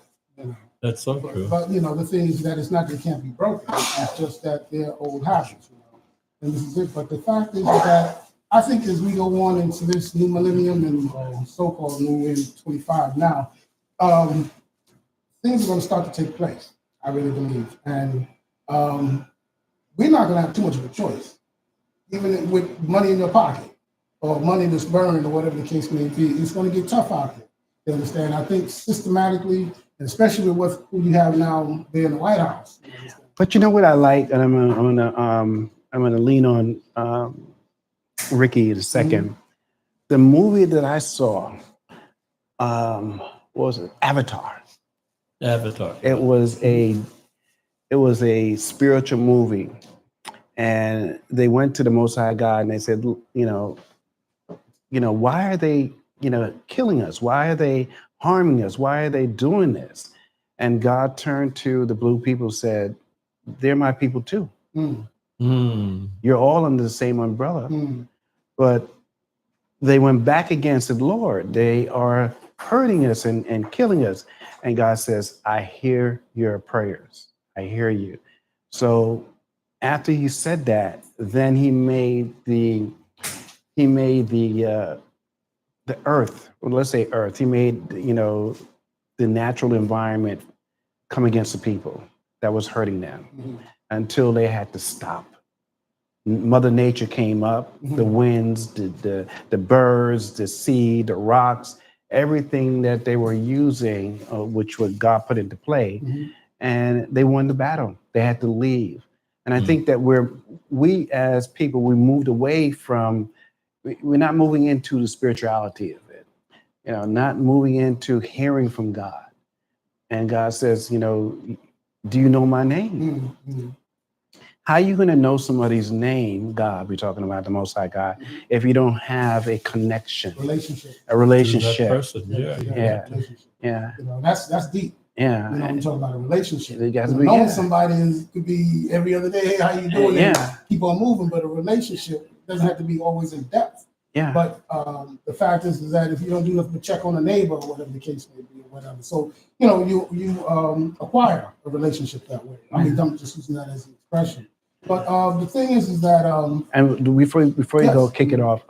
That's so true. But the thing is that it's not that they can't be broken. It's just that they're old habits. And this is it. But the fact is that I think as we go on into this new millennium and so-called new in 25 now, things are going to start to take place. I really believe. And we're not going to have too much of a choice, even with money in your pocket or money that's burned or whatever the case may be. It's going to get tough out there. You understand? I think systematically, and especially with who you have now there in the White House. But you know what I like, and I'm gonna lean on Rickie in a second. The movie that I saw, what was it? Avatar. It was a spiritual movie, and they went to the Most High God and they said, why are they killing us? Why are they harming us? Why are they doing this? And God turned to the blue people, said, they're my people too. You're all under the same umbrella. But they went back against the Lord. They are hurting us and killing us. And God says, I hear your prayers. I hear you. So after he said that, then he made the earth, well, let's say earth. He made, the natural environment come against the people that was hurting them until they had to stop. Mother Nature came up, the winds, the birds, the sea, the rocks, everything that they were using, which what God put into play, and they won the battle. They had to leave. And I think that we as people, we moved away from, we're not moving into the spirituality of it, not moving into hearing from God. And God says, do you know my name? How are you going to know somebody's name, God, we're talking about the Most High God, if you don't have a connection, a relationship? That person. Yeah. That's deep. Yeah. I'm talking about a relationship. Knowing somebody could be every other day, hey, how you doing? Yeah. Keep on moving, but a relationship doesn't have to be always in depth. Yeah. But the fact is that if you don't do nothing but check on a neighbor or whatever the case may be or whatever, so you acquire a relationship that way. I mean, I'm just using that as an expression. But the thing is that and before you go kick it off,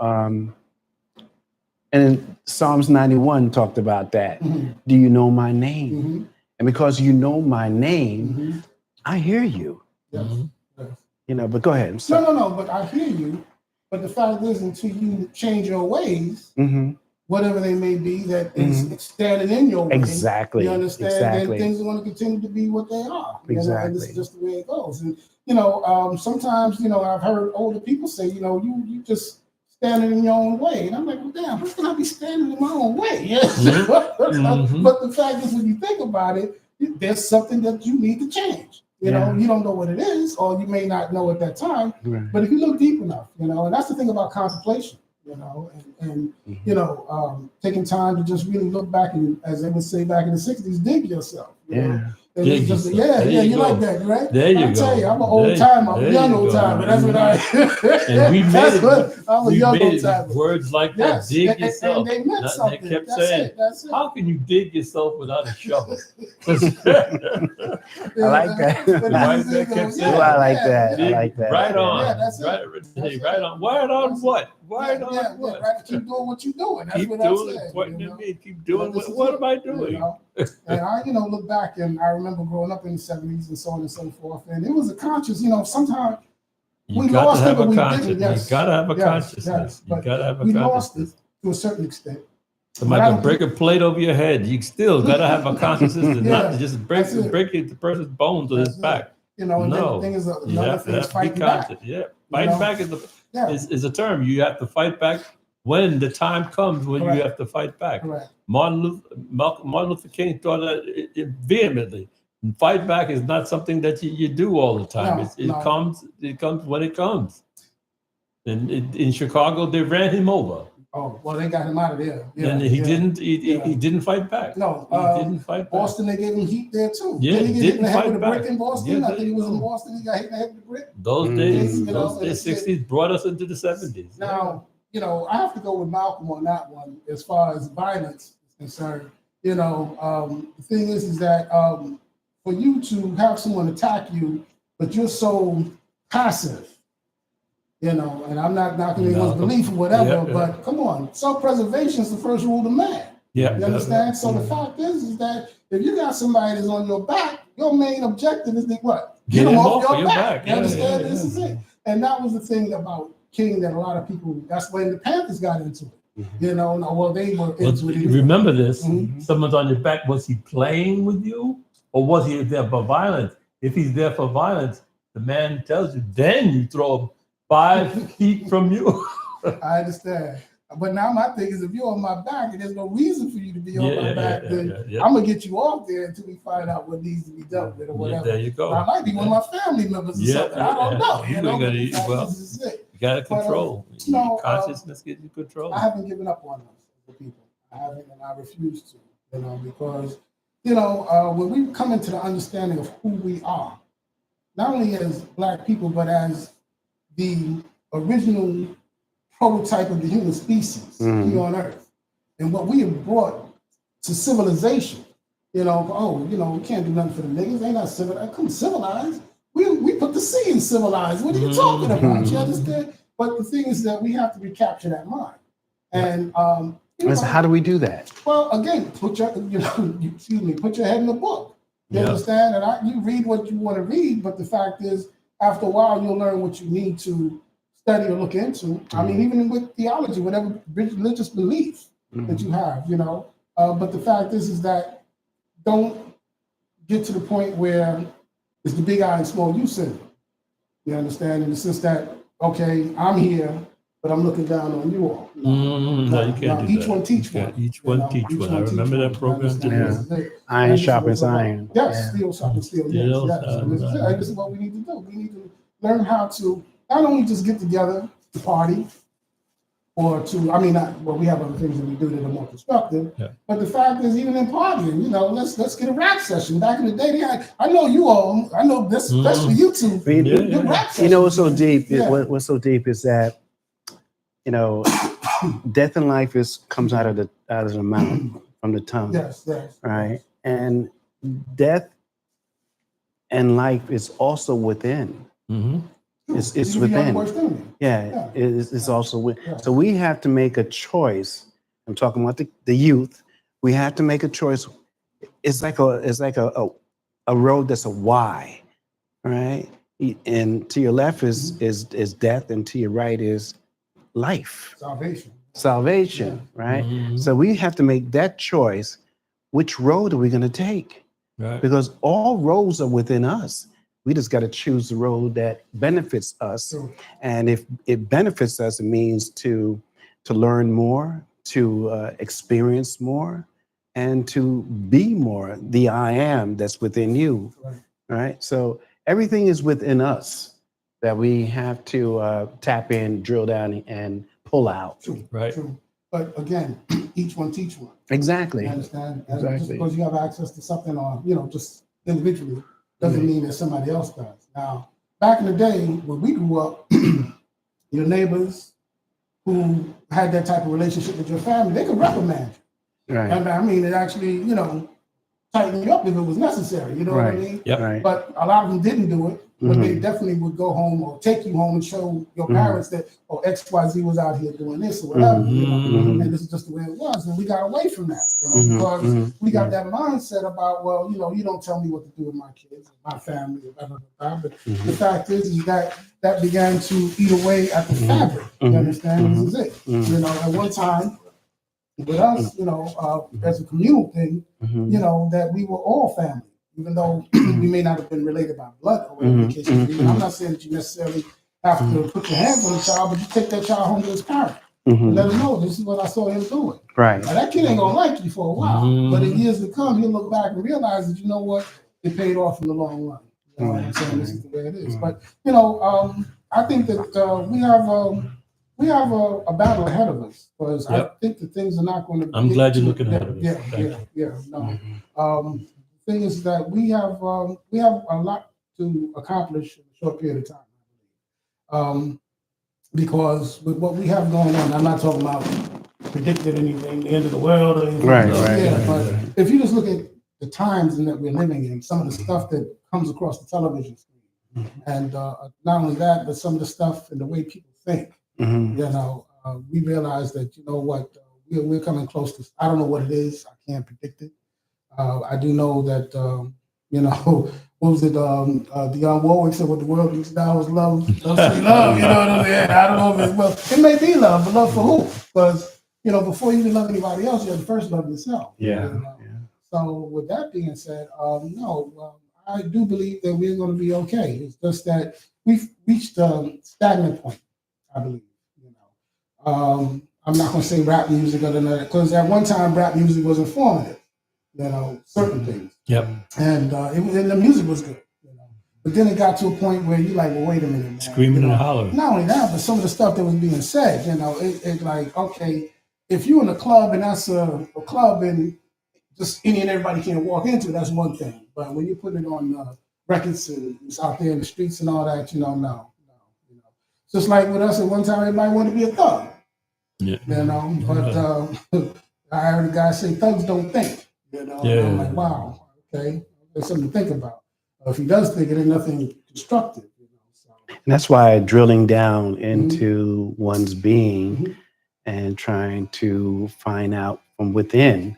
and Psalms 91 talked about that. Do you know my name? And because you know my name, I hear you. Yes. But go ahead. No, but I hear you. But the fact is, until you change your ways, whatever they may be, that is standing in your way. Exactly. You understand? Exactly. Then things are going to continue to be what they are. Exactly. And this is just the way it goes. And sometimes I've heard older people say, you just standing in your own way, and I'm like, well, damn, how can I be standing in my own way? But the fact is, when you think about it, there's something that you need to change. You don't know what it is, or you may not know at that time. Right. But if you look deep enough, and that's the thing about contemplation, and taking time to just really look back and, as they would say back in the '60s, dig yourself. Dig yourself. You like that, right? There you go. I tell you, I'm an old timer. I'm a young old timer. That's what I. And we made it. I'm a young old timer. Words like that. Dig yourself. And they meant something. They kept That's saying, it. "How can you dig yourself without a shovel?" I like that. I like that. Right on. Yeah, that's it. Right on. Right on what? Right on what? Right. Keep doing what you're doing. That's Keep what doing I'm saying. pointing at me. Keep doing what am I doing? And I, look back, and I remember growing up in the '70s and so on and so forth. And it was a conscious, sometimes we lost it, but we didn't. Yes. You gotta have a consciousness. Yes. You gotta have a we consciousness. lost it to a certain extent. Somebody can break a plate over your head. You still gotta have a consciousness, and not to just break the person's bones or his back. And the thing is, another thing is fighting back. Yeah, fighting back is a term. You have to fight back when the time comes when you have to fight back. Correct. Martin Luther King taught that vehemently. And fight back is not something that you do all the time. It comes when it comes. And in Chicago, they ran him over. Oh, well, they got him out of there. And he didn't fight back. No, he didn't fight back. Boston, they gave him heat there too. Yeah, didn't he get hit in the head with a brick back. in Boston? Yeah, I think he was in Boston. He got hit in the head with a brick. Those days, '60s brought us into the '70s. Now, I have to go with Malcolm on that one as far as violence is concerned. The thing is that for you to have someone attack you, but you're so passive. And I'm not knocking anyone's belief or whatever, but come on, self-preservation is the first rule of man. Yeah, you understand? So the fact is that if you got somebody that's on your back, your main objective is to what? Get them off your back. You understand? This is it. And that was the thing about King that a lot of people. That's when the Panthers got into it. They were into it. Remember this: someone's on your back. Was he playing with you, or was he there for violence? If he's there for violence, the man tells you. Then you throw him 5 feet from you. I understand. But now my thing is, if you're on my back and there's no reason for you to be on my back, then I'm going to get you off there until we find out what needs to be dealt with or whatever. There you go. I might be one of my family members or something. I don't know. You got to control. Consciousness gives you control. I haven't given up on them. with people. I haven't, and I refuse to, because, when we come into the understanding of who we are, not only as Black people, but as the original prototype of the human species here on Earth, and what we have brought to civilization. We can't do nothing for the niggas. They not civilized. Come civilized. We put the sea in civilized. What are you talking about? You understand? But the thing is that we have to recapture that mind. And how do we do that? Well, again, put your head in the book. You understand? And you read what you want to read, but the fact is, after a while, you'll learn what you need to study or look into. I mean, even with theology, whatever religious belief that you have, But the fact is that don't get to the point where it's the big I and small you syndrome. You understand? In the sense that, okay, I'm here, but I'm looking down on you all. No, you can't do each that. one teach one. Each one teach one. I remember that program too. Iron sharpens iron. Yes, steel sharpens steel. Yes. And this is what we need to do. We need to learn how to not only just get together to party, or to, we have other things that we do that are more constructive. Yeah. But the fact is, even in partying, let's get a rap session. Back in the day, I know you all, I know this, especially you two. Rap sessions. What's so deep? What's so deep is that, death and life comes out of the mouth, from the tongue. Yes. Right, and death and life is also within. It's within. It's also within. Yeah. So we have to make a choice. I'm talking about the youth. We have to make a choice. It's like a road that's a Y, right? And to your left is death, and to your right is life. Salvation, right? So we have to make that choice. Which road are we going to take? Right. Because all roads are within us. We just got to choose the road that benefits us. Sure. And if it benefits us, it means to learn more, to experience more, and to be more, the I am that's within you. Right? So everything is within us that we have to tap in, drill down, and pull out. True. Right. True. But again, each one teach one. Exactly. You understand? Exactly. Just because you have access to something, or just individually, doesn't mean that somebody else does. Now, back in the day when we grew up, your neighbors who had that type of relationship with your family, they could reprimand you. Right. And it actually, tighten you up if it was necessary. You know what I mean? Yep. Right. But a lot of them didn't do it. But they definitely would go home or take you home and show your parents that, XYZ was out here doing this or whatever. And this is just the way it was. And we got away from that, because we got that mindset about, well, you don't tell me what to do with my kids, my family, blah, blah, blah. But the fact is that began to eat away at the fabric. You understand? This is it. At one time, with us, as a communal thing, that we were all family. Even though we may not have been related by blood or whatever the case may be. I'm not saying that you necessarily have to put your hands on the child, but you take that child home to his parent and let him know this is what I saw him doing. Right. Now, that kid ain't gonna like you for a while, but in years to come, he'll look back and realize that, it paid off in the long run. I'm saying? This is the way it is. But I think that we have a battle ahead of us, because I think that things are not going to. I'm glad you're looking ahead of us. No. Thing is that we have a lot to accomplish in a short period of time, because with what we have going on, I'm not talking about predicted anything, the end of the world or anything. Right. But if you just look at the times that we're living in, some of the stuff that comes across the television screen, and not only that, but some of the stuff and the way people think, we realize that we're coming close to. I don't know what it is. I can't predict it. I do know that, what was it? Dionne Warwick said, what the world needs now is love. Love, say love. You know what I mean? I don't know if it's, it may be love, but love for who? Because, before you can love anybody else, you have to first love yourself. So with that being said, I do believe that we're going to be okay. It's just that we've reached a stagnant point, I believe. I'm not going to say rap music or that, because at one time rap music was informative. Certain things. Yep. And and the music was good. But then it got to a point where you're like, well, wait a minute, man. Screaming and hollering. Not only that, but some of the stuff that was being said, it like, okay, if you're in a club and that's a club and just any and everybody can walk into, that's one thing. But when you put it on records and it's out there in the streets and all that, no. Just like with us at one time, everybody wanted to be a thug. Yeah. But I heard a guy say thugs don't think. And I'm like, wow, okay, there's something to think about. If he does think, it ain't nothing constructive. So. And that's why drilling down into one's being and trying to find out from within,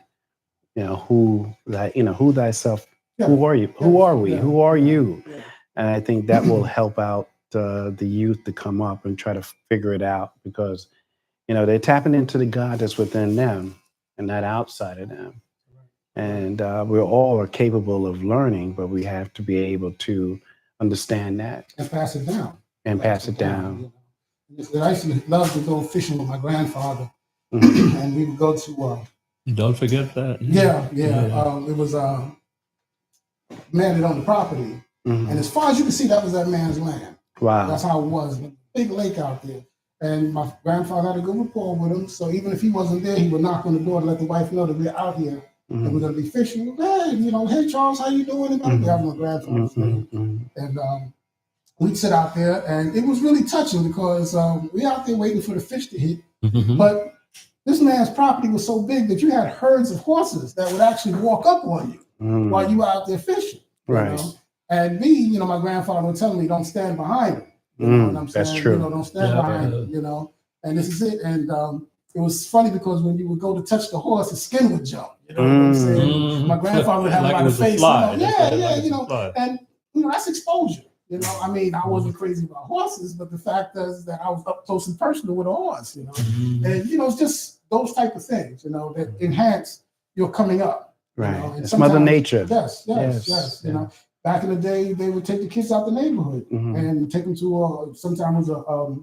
who thyself, who are you, who are we, who are you? And I think that will help out the youth to come up and try to figure it out, because they're tapping into the God that's within them and not outside of them. And we all are capable of learning, but we have to be able to understand that and pass it down. And pass it down. I used to love to go fishing with my grandfather, and we would go to. Don't forget that. It was a man that owned the property, and as far as you can see, that was that man's land. Wow, that's how it was. Big lake out there, and my grandfather had a good rapport with him. So even if he wasn't there, he would knock on the door to let the wife know that we're out here and we're gonna be fishing. Hey, hey Charles, how you doing? And that was my grandfather's name. And we'd sit out there, and it was really touching because we out there waiting for the fish to hit, but this man's property was so big that you had herds of horses that would actually walk up on you while you were out there fishing. Right. And me, my grandfather would tell me, don't stand behind him. You know what I'm saying? That's true. Don't stand behind him, and this is it. And it was funny because when you would go to touch the horse, his skin would jump. You know what I'm saying? My grandfather would have like him by the face. And that's exposure. I wasn't crazy about horses, but the fact is that I was up close and personal with a horse, and it's just those type of things, that enhance your coming up. Right. It's Mother Nature. Yes. Back in the day, they would take the kids out the neighborhood and take them to sometimes a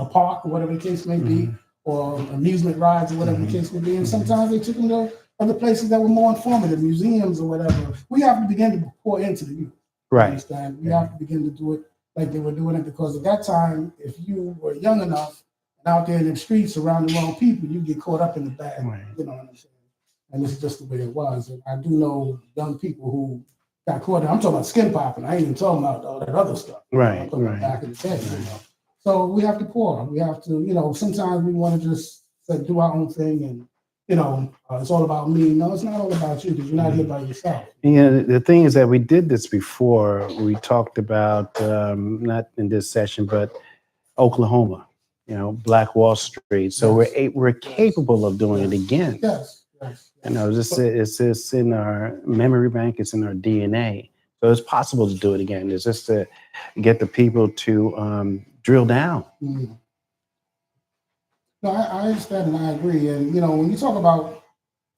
park or whatever the case may be, or amusement rides or whatever the case may be. And sometimes they took them to other places that were more informative, museums or whatever. We have to begin to pour into the youth. Right. Understand? We have to begin to do it like they were doing it, because at that time, if you were young enough and out there in the streets around the wrong people, you get caught up in the bad. Right. You know what I'm saying? And it's just the way it was. And I do know young people who got caught. I'm talking about skin popping. I ain't even talking about all that other stuff. Right. I'm talking about back in the day. So we have to pour. We have to, sometimes we want to just do our own thing, and it's all about me. No, it's not all about you, because you're not here by yourself. The thing is that we did this before. We talked about, not in this session, but Oklahoma, Black Wall Street. So we're capable of doing it again. Yes. It's in our memory bank. It's in our DNA. So it's possible to do it again. It's just to get the people to drill down. No, I understand and I agree. And, when you talk about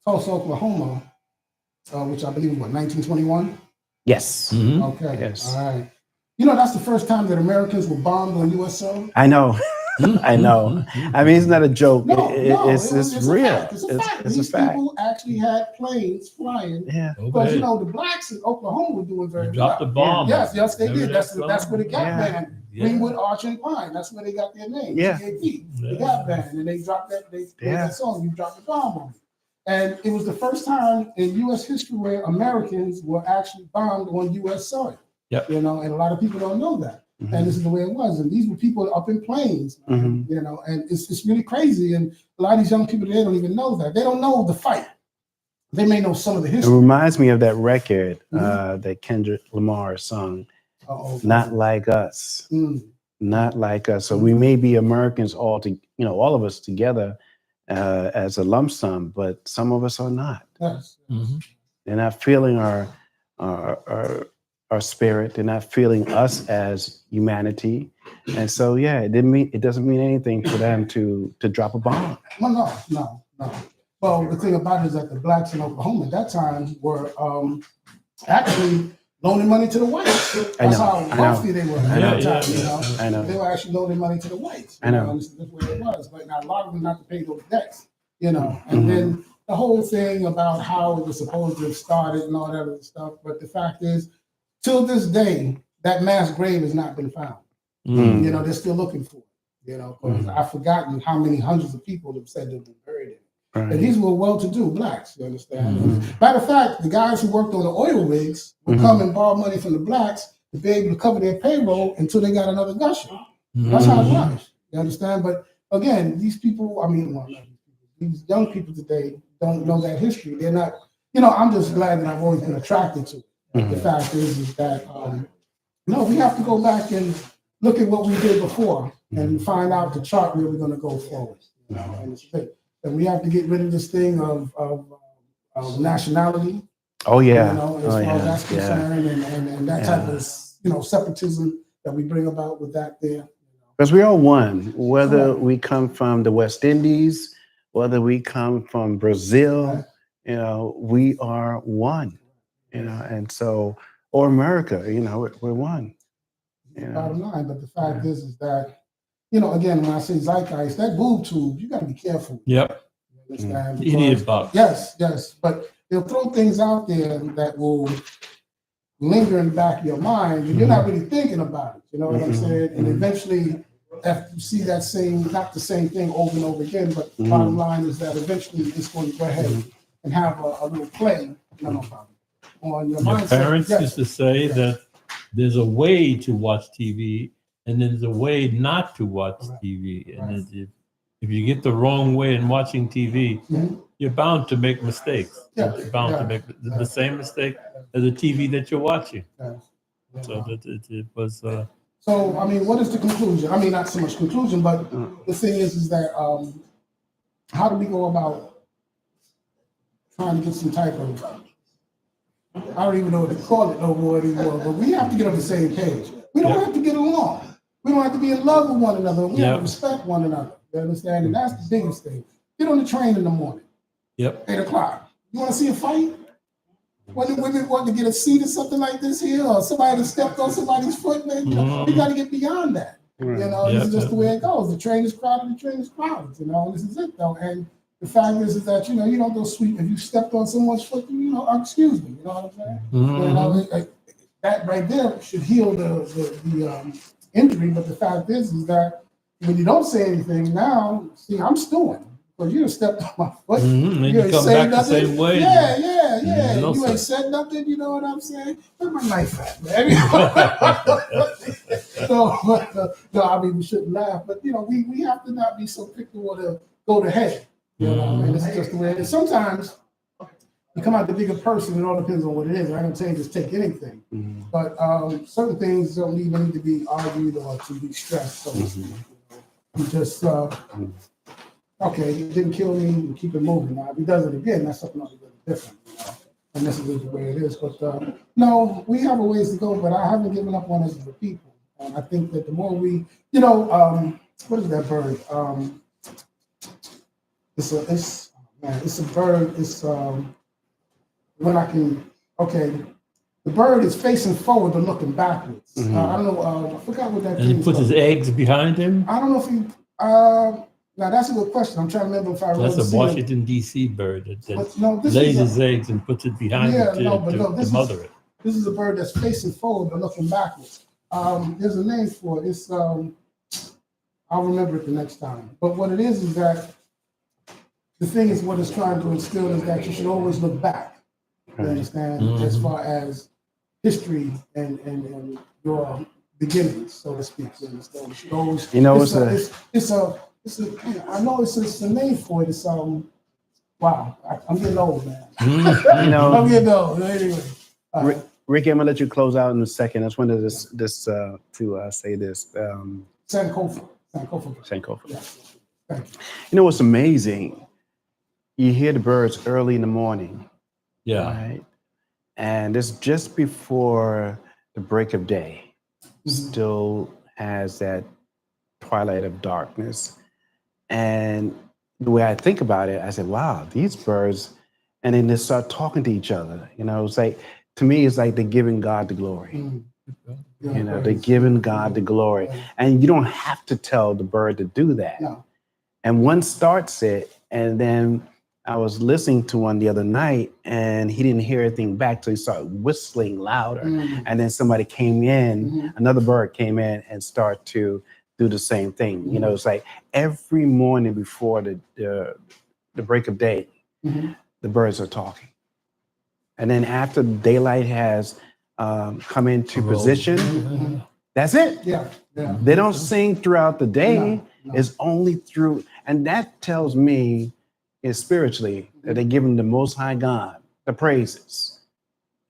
Tulsa, Oklahoma, which I believe was 1921? Yes. Okay. Yes. All right. That's the first time that Americans were bombed on U.S. soil. I know. I know. I mean, it's not a joke. It's real. It's a fact. These people actually had planes flying. Yeah. Because, the blacks in Oklahoma were doing very well. Dropped the bomb. Yes, they did. That's where the Gap Band, Greenwood, Arch, and Pine. That's where they got their name. Yeah. The Gap Band. And they dropped that. They played that song. You dropped the bomb on me. And it was the first time in U.S. history where Americans were actually bombed on U.S. soil. Yep. And a lot of people don't know that. And this is the way it was. And these were people up in planes, and it's really crazy. And a lot of these young people, they don't even know that. They don't know the fight. They may know some of the history. It reminds me of that record that Kendrick Lamar sung, Not Like Us. Not like us. So we may be Americans all of us together as a lump sum, but some of us are not. Yes. They're not feeling our spirit. They're not feeling us as humanity. And so, it doesn't mean anything for them to drop a bomb. No. Well, the thing about it is that the blacks in Oklahoma at that time were actually loaning money to the whites. That's how wealthy they were at that time. I know. They were actually loaning money to the whites. I know. This is the way it was. But now a lot of them not to pay those debts, And then the whole thing about how it was supposed to have started and all that other stuff. But the fact is, till this day, that mass grave has not been found. They're still looking for it. You know, because I've forgotten how many hundreds of people have said they've been buried in it. Right. And these were well-to-do blacks, you understand? Matter of fact, the guys who worked on the oil rigs would come and borrow money from the blacks to be able to cover their payroll until they got another gusher. That's how it was, you understand? But again, these people, I mean, well, not these people, these young people today don't know that history. They're not, you know, I'm just glad that I've always been attracted to it. The fact is that, no, we have to go back and look at what we did before and find out the chart where we're going to go forward. You know, and we have to get rid of this thing of nationality. Oh yeah. You know, as far as that's concerned, and that type of, you know, separatism that we bring about with that there. Because we're all one, whether we come from the West Indies, whether we come from Brazil, you know, we are one, you know, and so, or America, you know, we're one. Bottom line, but the fact is that, you know, again, when I say zeitgeist, that boob tube, you got to be careful. Yep. You understand? Idiot box. Yes, but they'll throw things out there that will linger in the back of your mind, and you're not really thinking about it. You know what I'm saying? And eventually, after you see that same, not the same thing over and over again, but the bottom line is that eventually it's going to go ahead and have a little play, no problem, on your mindset. Parents used to say that there's a way to watch TV and there's a way not to watch TV. And if you get the wrong way in watching TV, you're bound to make mistakes. You're bound to make the same mistake as the TV that you're watching. So that it was. So, I mean, what is the conclusion? I mean, not so much conclusion, but the thing is that how do we go about trying to get some type of, I don't even know what to call it no more anymore, but we have to get on the same page. We don't have to get along. We don't have to be in love with one another. We have to respect one another. You understand? And that's the biggest thing. Get on the train in the morning. 8 o'clock. You want to see a fight? When the women want to get a seat or something like this here, or somebody to step on somebody's foot, man, you got to get beyond that. You know, this is just the way it goes. The train is crowded, you know, this is it though. And the fact is that, you know, you don't go sweep. If you stepped on someone's foot, you know, excuse me, you know what I'm saying? You know, that right there should heal the injury. But the fact is that when you don't say anything now, see, I'm stewing. Because you stepped on my foot. And you you come back the same way. Yeah. You ain't said nothing, you know what I'm saying? Where's my knife at, man? No, I mean, we shouldn't laugh, but, you know, we have to not be so quick to go to head. You know, and this is just the way it is. Sometimes you come out the bigger person, it all depends on what it is. I don't say just take anything. But certain things don't even need to be argued or to be stressed. So you just, okay, he didn't kill me, and keep it moving. Now, if he does it again, that's something else different. You know? And this is the way it is. But no, we have a ways to go, but I haven't given up on us as a people. And I think that the more we, you know, what is that bird? It's a bird. It's when I can, okay, the bird is facing forward but looking backwards. I don't know, I forgot what that And he puts his eggs behind him? I don't know if he, now that's a good question. I'm trying to remember if I That's a Washington, D.C. bird that lays his eggs and puts it behind him to mother it. This is a bird that's facing forward but looking backwards. There's a name for it. It's, I'll remember it the next time. But what it is that the thing is what it's trying to instill is that you should always look back. You understand? As far as history and your beginnings, so to speak. You understand? You should always, you know, I know it's a name for it. It's wow, I'm getting old, man. You know, I'm getting old. Anyway, Rickie, I'm gonna let you close out in a second. I just wanted to say this. Sankofa. Sankofa. Yeah. Thank you. You know what's amazing? You hear the birds early in the morning. Yeah. Right? And it's just before the break of day. Still has that twilight of darkness. And the way I think about it, I said, wow, these birds, and then they start talking to each other. You know, it's like, to me, it's like they're giving God the glory. You know, they're giving God the glory. And you don't have to tell the bird to do that. No. And one starts it, and then I was listening to one the other night, and he didn't hear anything back, so he started whistling louder. And then somebody came in, another bird came in and started to do the same thing. You know, it's like every morning before the break of day, the birds are talking. And then after daylight has come into position, that's it. Yeah. They don't sing throughout the day. No. It's only through, and that tells me is spiritually that they give him the Most High God the praises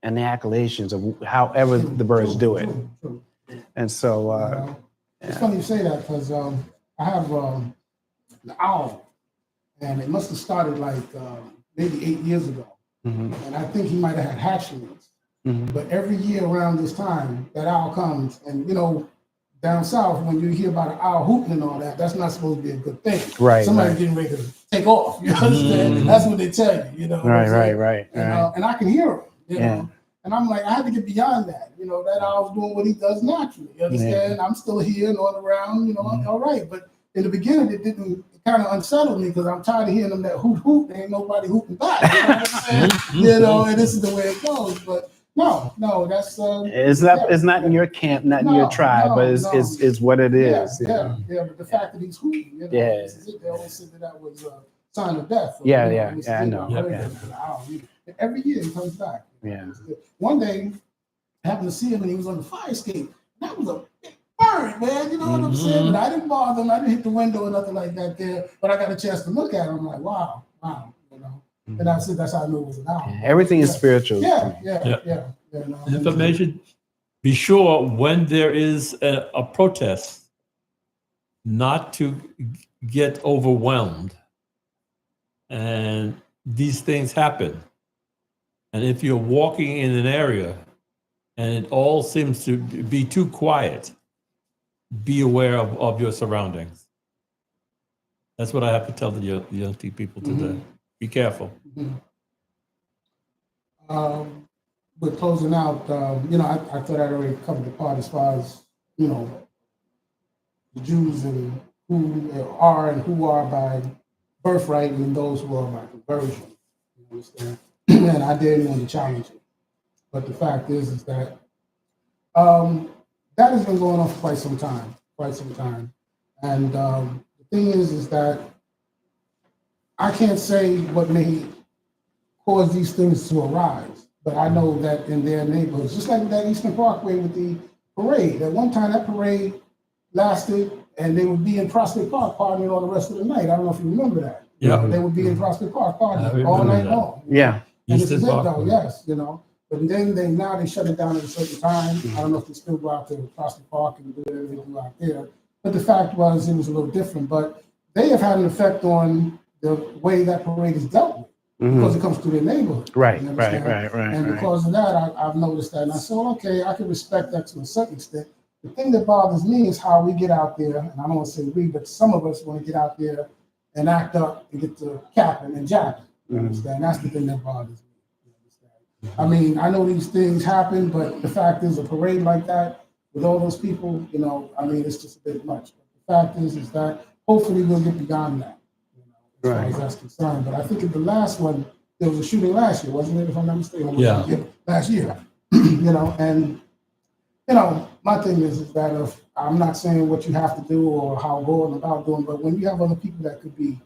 and the accolations of however the birds do it. True. And so, It's funny you say that because I have an owl, and it must have started like maybe 8 years ago. And I think he might have had hatchlings. But every year around this time, that owl comes, and you know, down south, when you hear about an owl hooting and all that, that's not supposed to be a good thing. Right. Somebody's getting ready to take off. You understand? That's what they tell you. You know. Right. And I can hear him. You know? And I'm like, I had to get beyond that. You know, that owl's doing what he does naturally. You understand? I'm still here and all around. You know, all right. But in the beginning, it kind of unsettled me because I'm tired of hearing them that hoot. There ain't nobody hooting back. You know what I'm saying? You know, and this is the way it goes. But no, that's it's not in your camp, not in your tribe, but it's what it is. Yeah. But the fact that he's hooting, you know, this is it. They always said that was a sign of death. So, I know. Every year he comes back. Yeah. One day, I happened to see him and he was on the fire escape. That was a big bird, man. You know what I'm saying? But I didn't bother him. I didn't hit the window or nothing like that there. But I got a chance to look at him. I'm like, wow. You know. And that's it. That's how I knew it was an owl. Everything is spiritual. Yeah. Information. Be sure when there is a protest, not to get overwhelmed. And these things happen. And if you're walking in an area and it all seems to be too quiet, be aware of your surroundings. That's what I have to tell the young people today. Be careful. With closing out, you know, I thought I'd already covered the part as far as, you know, the Jews and who are by birthright and those who are by conversion. You understand? And I didn't want to challenge it. But the fact is that that has been going on for quite some time. And the thing is that I can't say what may cause these things to arise, but I know that in their neighborhoods, just like with that Eastern Parkway with the parade, at one time that parade lasted and they would be in Prospect Park partying all the rest of the night. I don't know if you remember that. Yeah. They would be in Prospect Park partying all night long. Yeah. And this is it though, yes, you know. But then they shut it down at a certain time. I don't know if they still go out to Prospect Park and do whatever they do out there. But the fact was it was a little different. But they have had an effect on the way that parade is dealt with because it comes through their neighborhood. Right. And because of that, I've noticed that. And I said, well, okay, I can respect that to a certain extent. The thing that bothers me is how we get out there, and I don't want to say we, but some of us want to get out there and act up and get to capping and jacking. You understand? That's the thing that bothers me. You understand? I mean, I know these things happen, but the fact is a parade like that with all those people, you know, I mean, it's just a bit much. But the fact is that hopefully we'll get beyond that, you know, as far as that's concerned. But I think in the last one, there was a shooting last year, wasn't it, if I'm not mistaken? Yeah. Last year, you know, and, you know, my thing is that if I'm not saying what you have to do or how going about doing, but when you have other people that could be,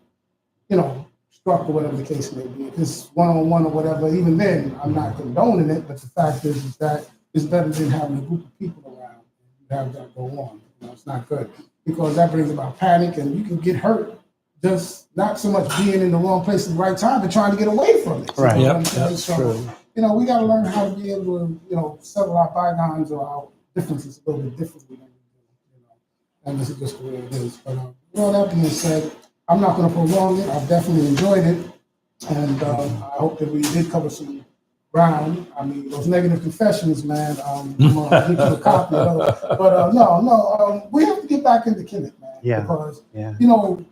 you know, struck or whatever the case may be, if it's one-on-one or whatever, even then, I'm not condoning it, but the fact is that it's better than having a group of people around and have that go on. You know, it's not good because that brings about panic and you can get hurt just not so much being in the wrong place at the right time, but trying to get away from it. Right. You know That's true. You know, we got to learn how to be able to, you know, settle our bygones or our differences a little bit differently than we do, you know, and this is just the way it is. But all that being said, I'm not going to prolong it. I've definitely enjoyed it. And I hope that we did cover some ground. I mean, those negative confessions, man, I'm going to give you a copy of those. But we have to get back into Kemet, man. Yeah. Because, you know,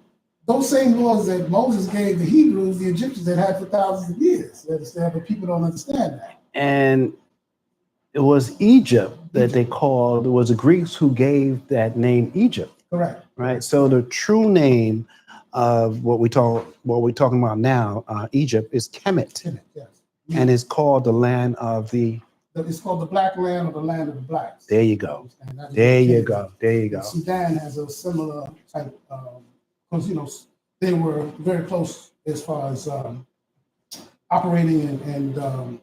those same laws that Moses gave the Hebrews, the Egyptians had for thousands of years. You understand? But people don't understand that. And it was Egypt that they called, it was the Greeks who gave that name Egypt. Correct. Right. So the true name of what we're talking about now, Egypt, is Kemet. Yes. And it's called the land of the it's called the Black Land or the Land of the Blacks. There you go. And that is There you located- go. There you go. Sudan has a similar type, because they were very close as far as operating and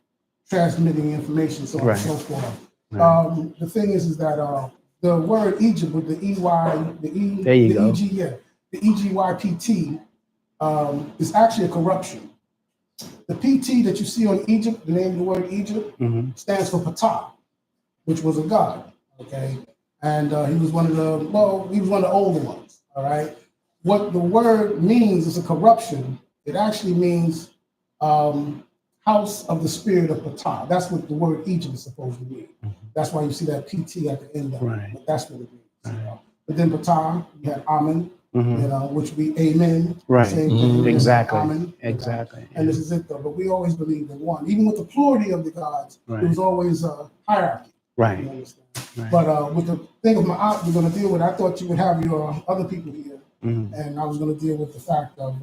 transmitting information, so on and so forth. Right. The thing is that the word Egypt with the EY, the E, There you the go. EG, yeah, the EGYPT is actually a corruption. The PT that you see on Egypt, the name of the word Egypt, stands for Ptah, which was a god. Okay, and he was one of the older ones. All right. What the word means is a corruption. It actually means house of the spirit of Ptah. That's what the word Egypt is supposed to mean. That's why you see that PT at the end of it. But that's what it means. But then Ptah, you had Amen, which would be Amen. Right. Same thing. Exactly. Amen. Exactly. And this is it though. But we always believe in one. Even with the plurality of the gods, there was always a hierarchy. Right. You understand? But with the thing of Ma'at we're going to deal with, I thought you would have your other people here. And I was going to deal with the fact of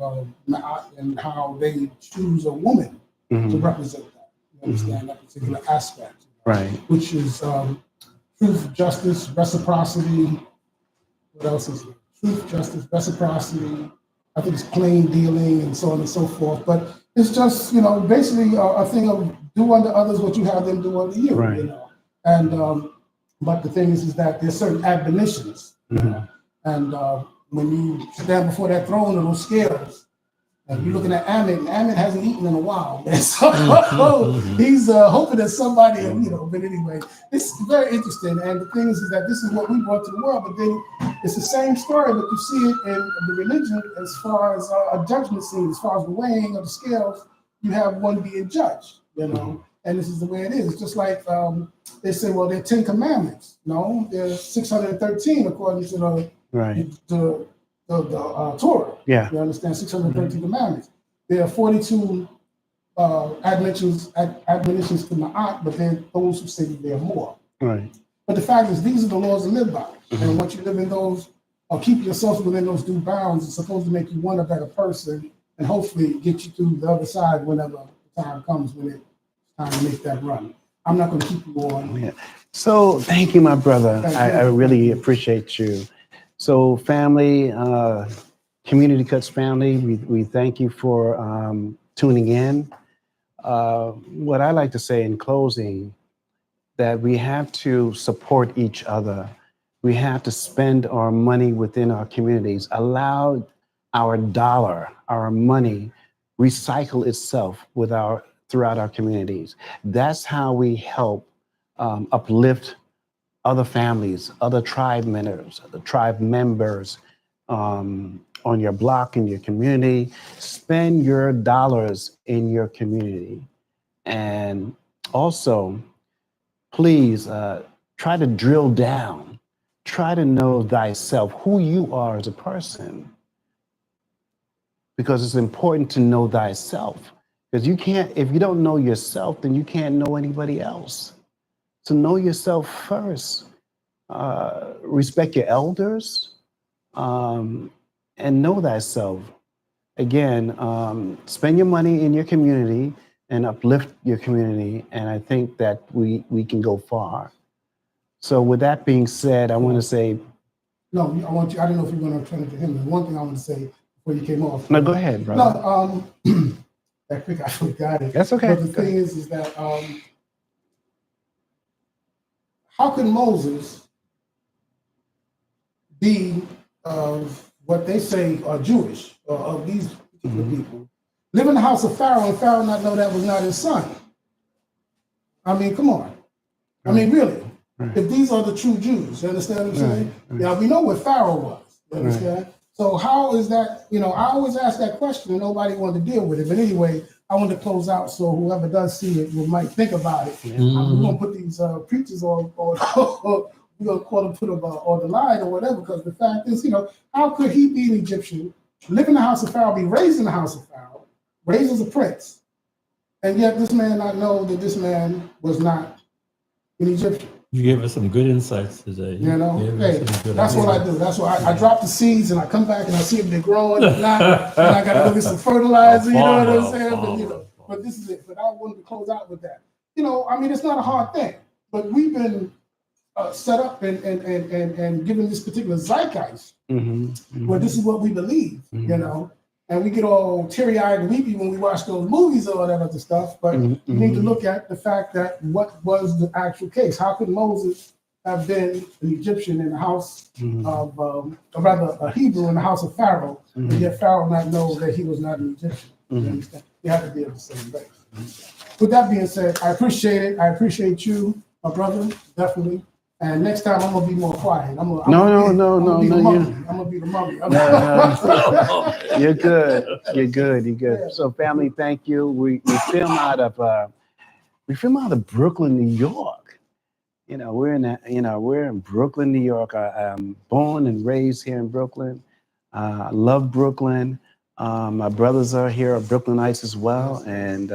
Ma'at and how they choose a woman to represent that. You understand that particular aspect. Right. Which is truth, justice, reciprocity. What else is it? Truth, justice, reciprocity. I think it's plain dealing and so on and so forth. But it's just, basically a thing of do unto others what you have them do unto you. Right. And but the thing is that there's certain admonitions. And when you stand before that throne of those scales, and you're looking at Ammon, and Ammon hasn't eaten in a while. Man. So he's hoping that somebody, but anyway, it's very interesting. And the thing is that this is what we brought to the world, but then it's the same story, but you see it in the religion as far as a judgment scene, as far as the weighing of the scales, you have one being judged, and this is the way it is. It's just like they say, well, there are 10 commandments. No, there's 613 according to the Torah. Yeah. You understand? 613 commandments. There are 42 admonitions to Ma'at, but then those who say that there are more. Right. But the fact is, these are the laws to live by. And once you live in those, or keep yourself within those due bounds, it's supposed to make you one a better person and hopefully get you through the other side whenever the time comes when it's time to make that run. I'm not going to keep you on. Yeah. So thank you, my brother. I really appreciate you. So family, Community Cuts family, we thank you for tuning in. What I like to say in closing, that we have to support each other. We have to spend our money within our communities, allow our dollar, our money, recycle itself throughout our communities. That's how we help uplift other families, other tribe members on your block, in your community. Spend your dollars in your community. And also, please try to drill down, try to know thyself, who you are as a person. Because it's important to know thyself. Because if you don't know yourself, then you can't know anybody else. So know yourself first. Respect your elders, and know thyself. Again, spend your money in your community and uplift your community. And I think that we can go far. So with that being said, I want to say. No, I don't know if you're going to turn it to him. There's one thing I want to say before you came off. No, go ahead, brother. No, that quick, I forgot it. That's okay. But the thing is that how can Moses be of what they say are Jewish, or of these particular people, live in the house of Pharaoh and Pharaoh not know that was not his son? I mean, come on. I mean, really. If these are the true Jews, you understand what I'm saying? Yeah, we know what Pharaoh was, you understand? So how is that, I always ask that question and nobody wanted to deal with it. But anyway, I want to close out so whoever does see it might think about it. We're going to put these preachers on we're going to call them, put them on the line or whatever, because the fact is, how could he be an Egyptian, live in the house of Pharaoh, be raised in the house of Pharaoh, raised as a prince, and yet this man not know that this man was not an Egyptian? You gave us some good insights today. Hey, that's what I do. That's why I drop the seeds and I come back and I see if they're growing. If not, then I got to go get some fertilizer. You know what I'm saying? But this is it. But I wanted to close out with that. you know, I mean, it's not a hard thing, but we've been set up and given this particular zeitgeist where this is what we believe, you know, and we get all teary-eyed and weepy when we watch those movies or whatever other stuff, but you need to look at the fact that what was the actual case. How could Moses have been an Egyptian in the house of, or rather a Hebrew in the house of Pharaoh, and yet Pharaoh not know that he was not an Egyptian? You understand? You have to be of the same race. With that being said, I appreciate it. I appreciate you, my brother, definitely. And next time I'm gonna be more quiet. I'm gonna be the mummy. You're good. You're good. You're good. Yeah. So, family, thank you. We film out of Brooklyn, New York. You know, we're in Brooklyn, New York. I'm born and raised here in Brooklyn. I love Brooklyn. My brothers are here, are Brooklynites as well, and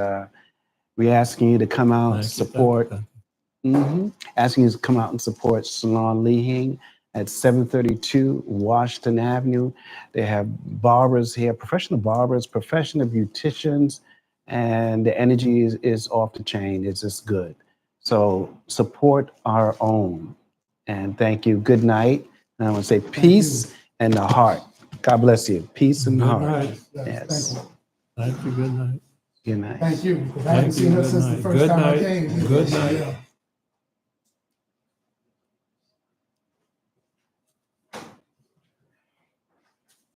we're asking you to come out and support. Asking you to come out and support Salon Leahing at 732 Washington Avenue. They have barbers here, professional barbers, professional beauticians, and the energy is off the chain. It's just good. So support our own. And thank you. Good night. And I want to say peace and the heart. God bless you. Peace and the heart. Night. Yes. Thank you. Good night. Good night. Thank you. Because I haven't seen her since the first time I came. Good night.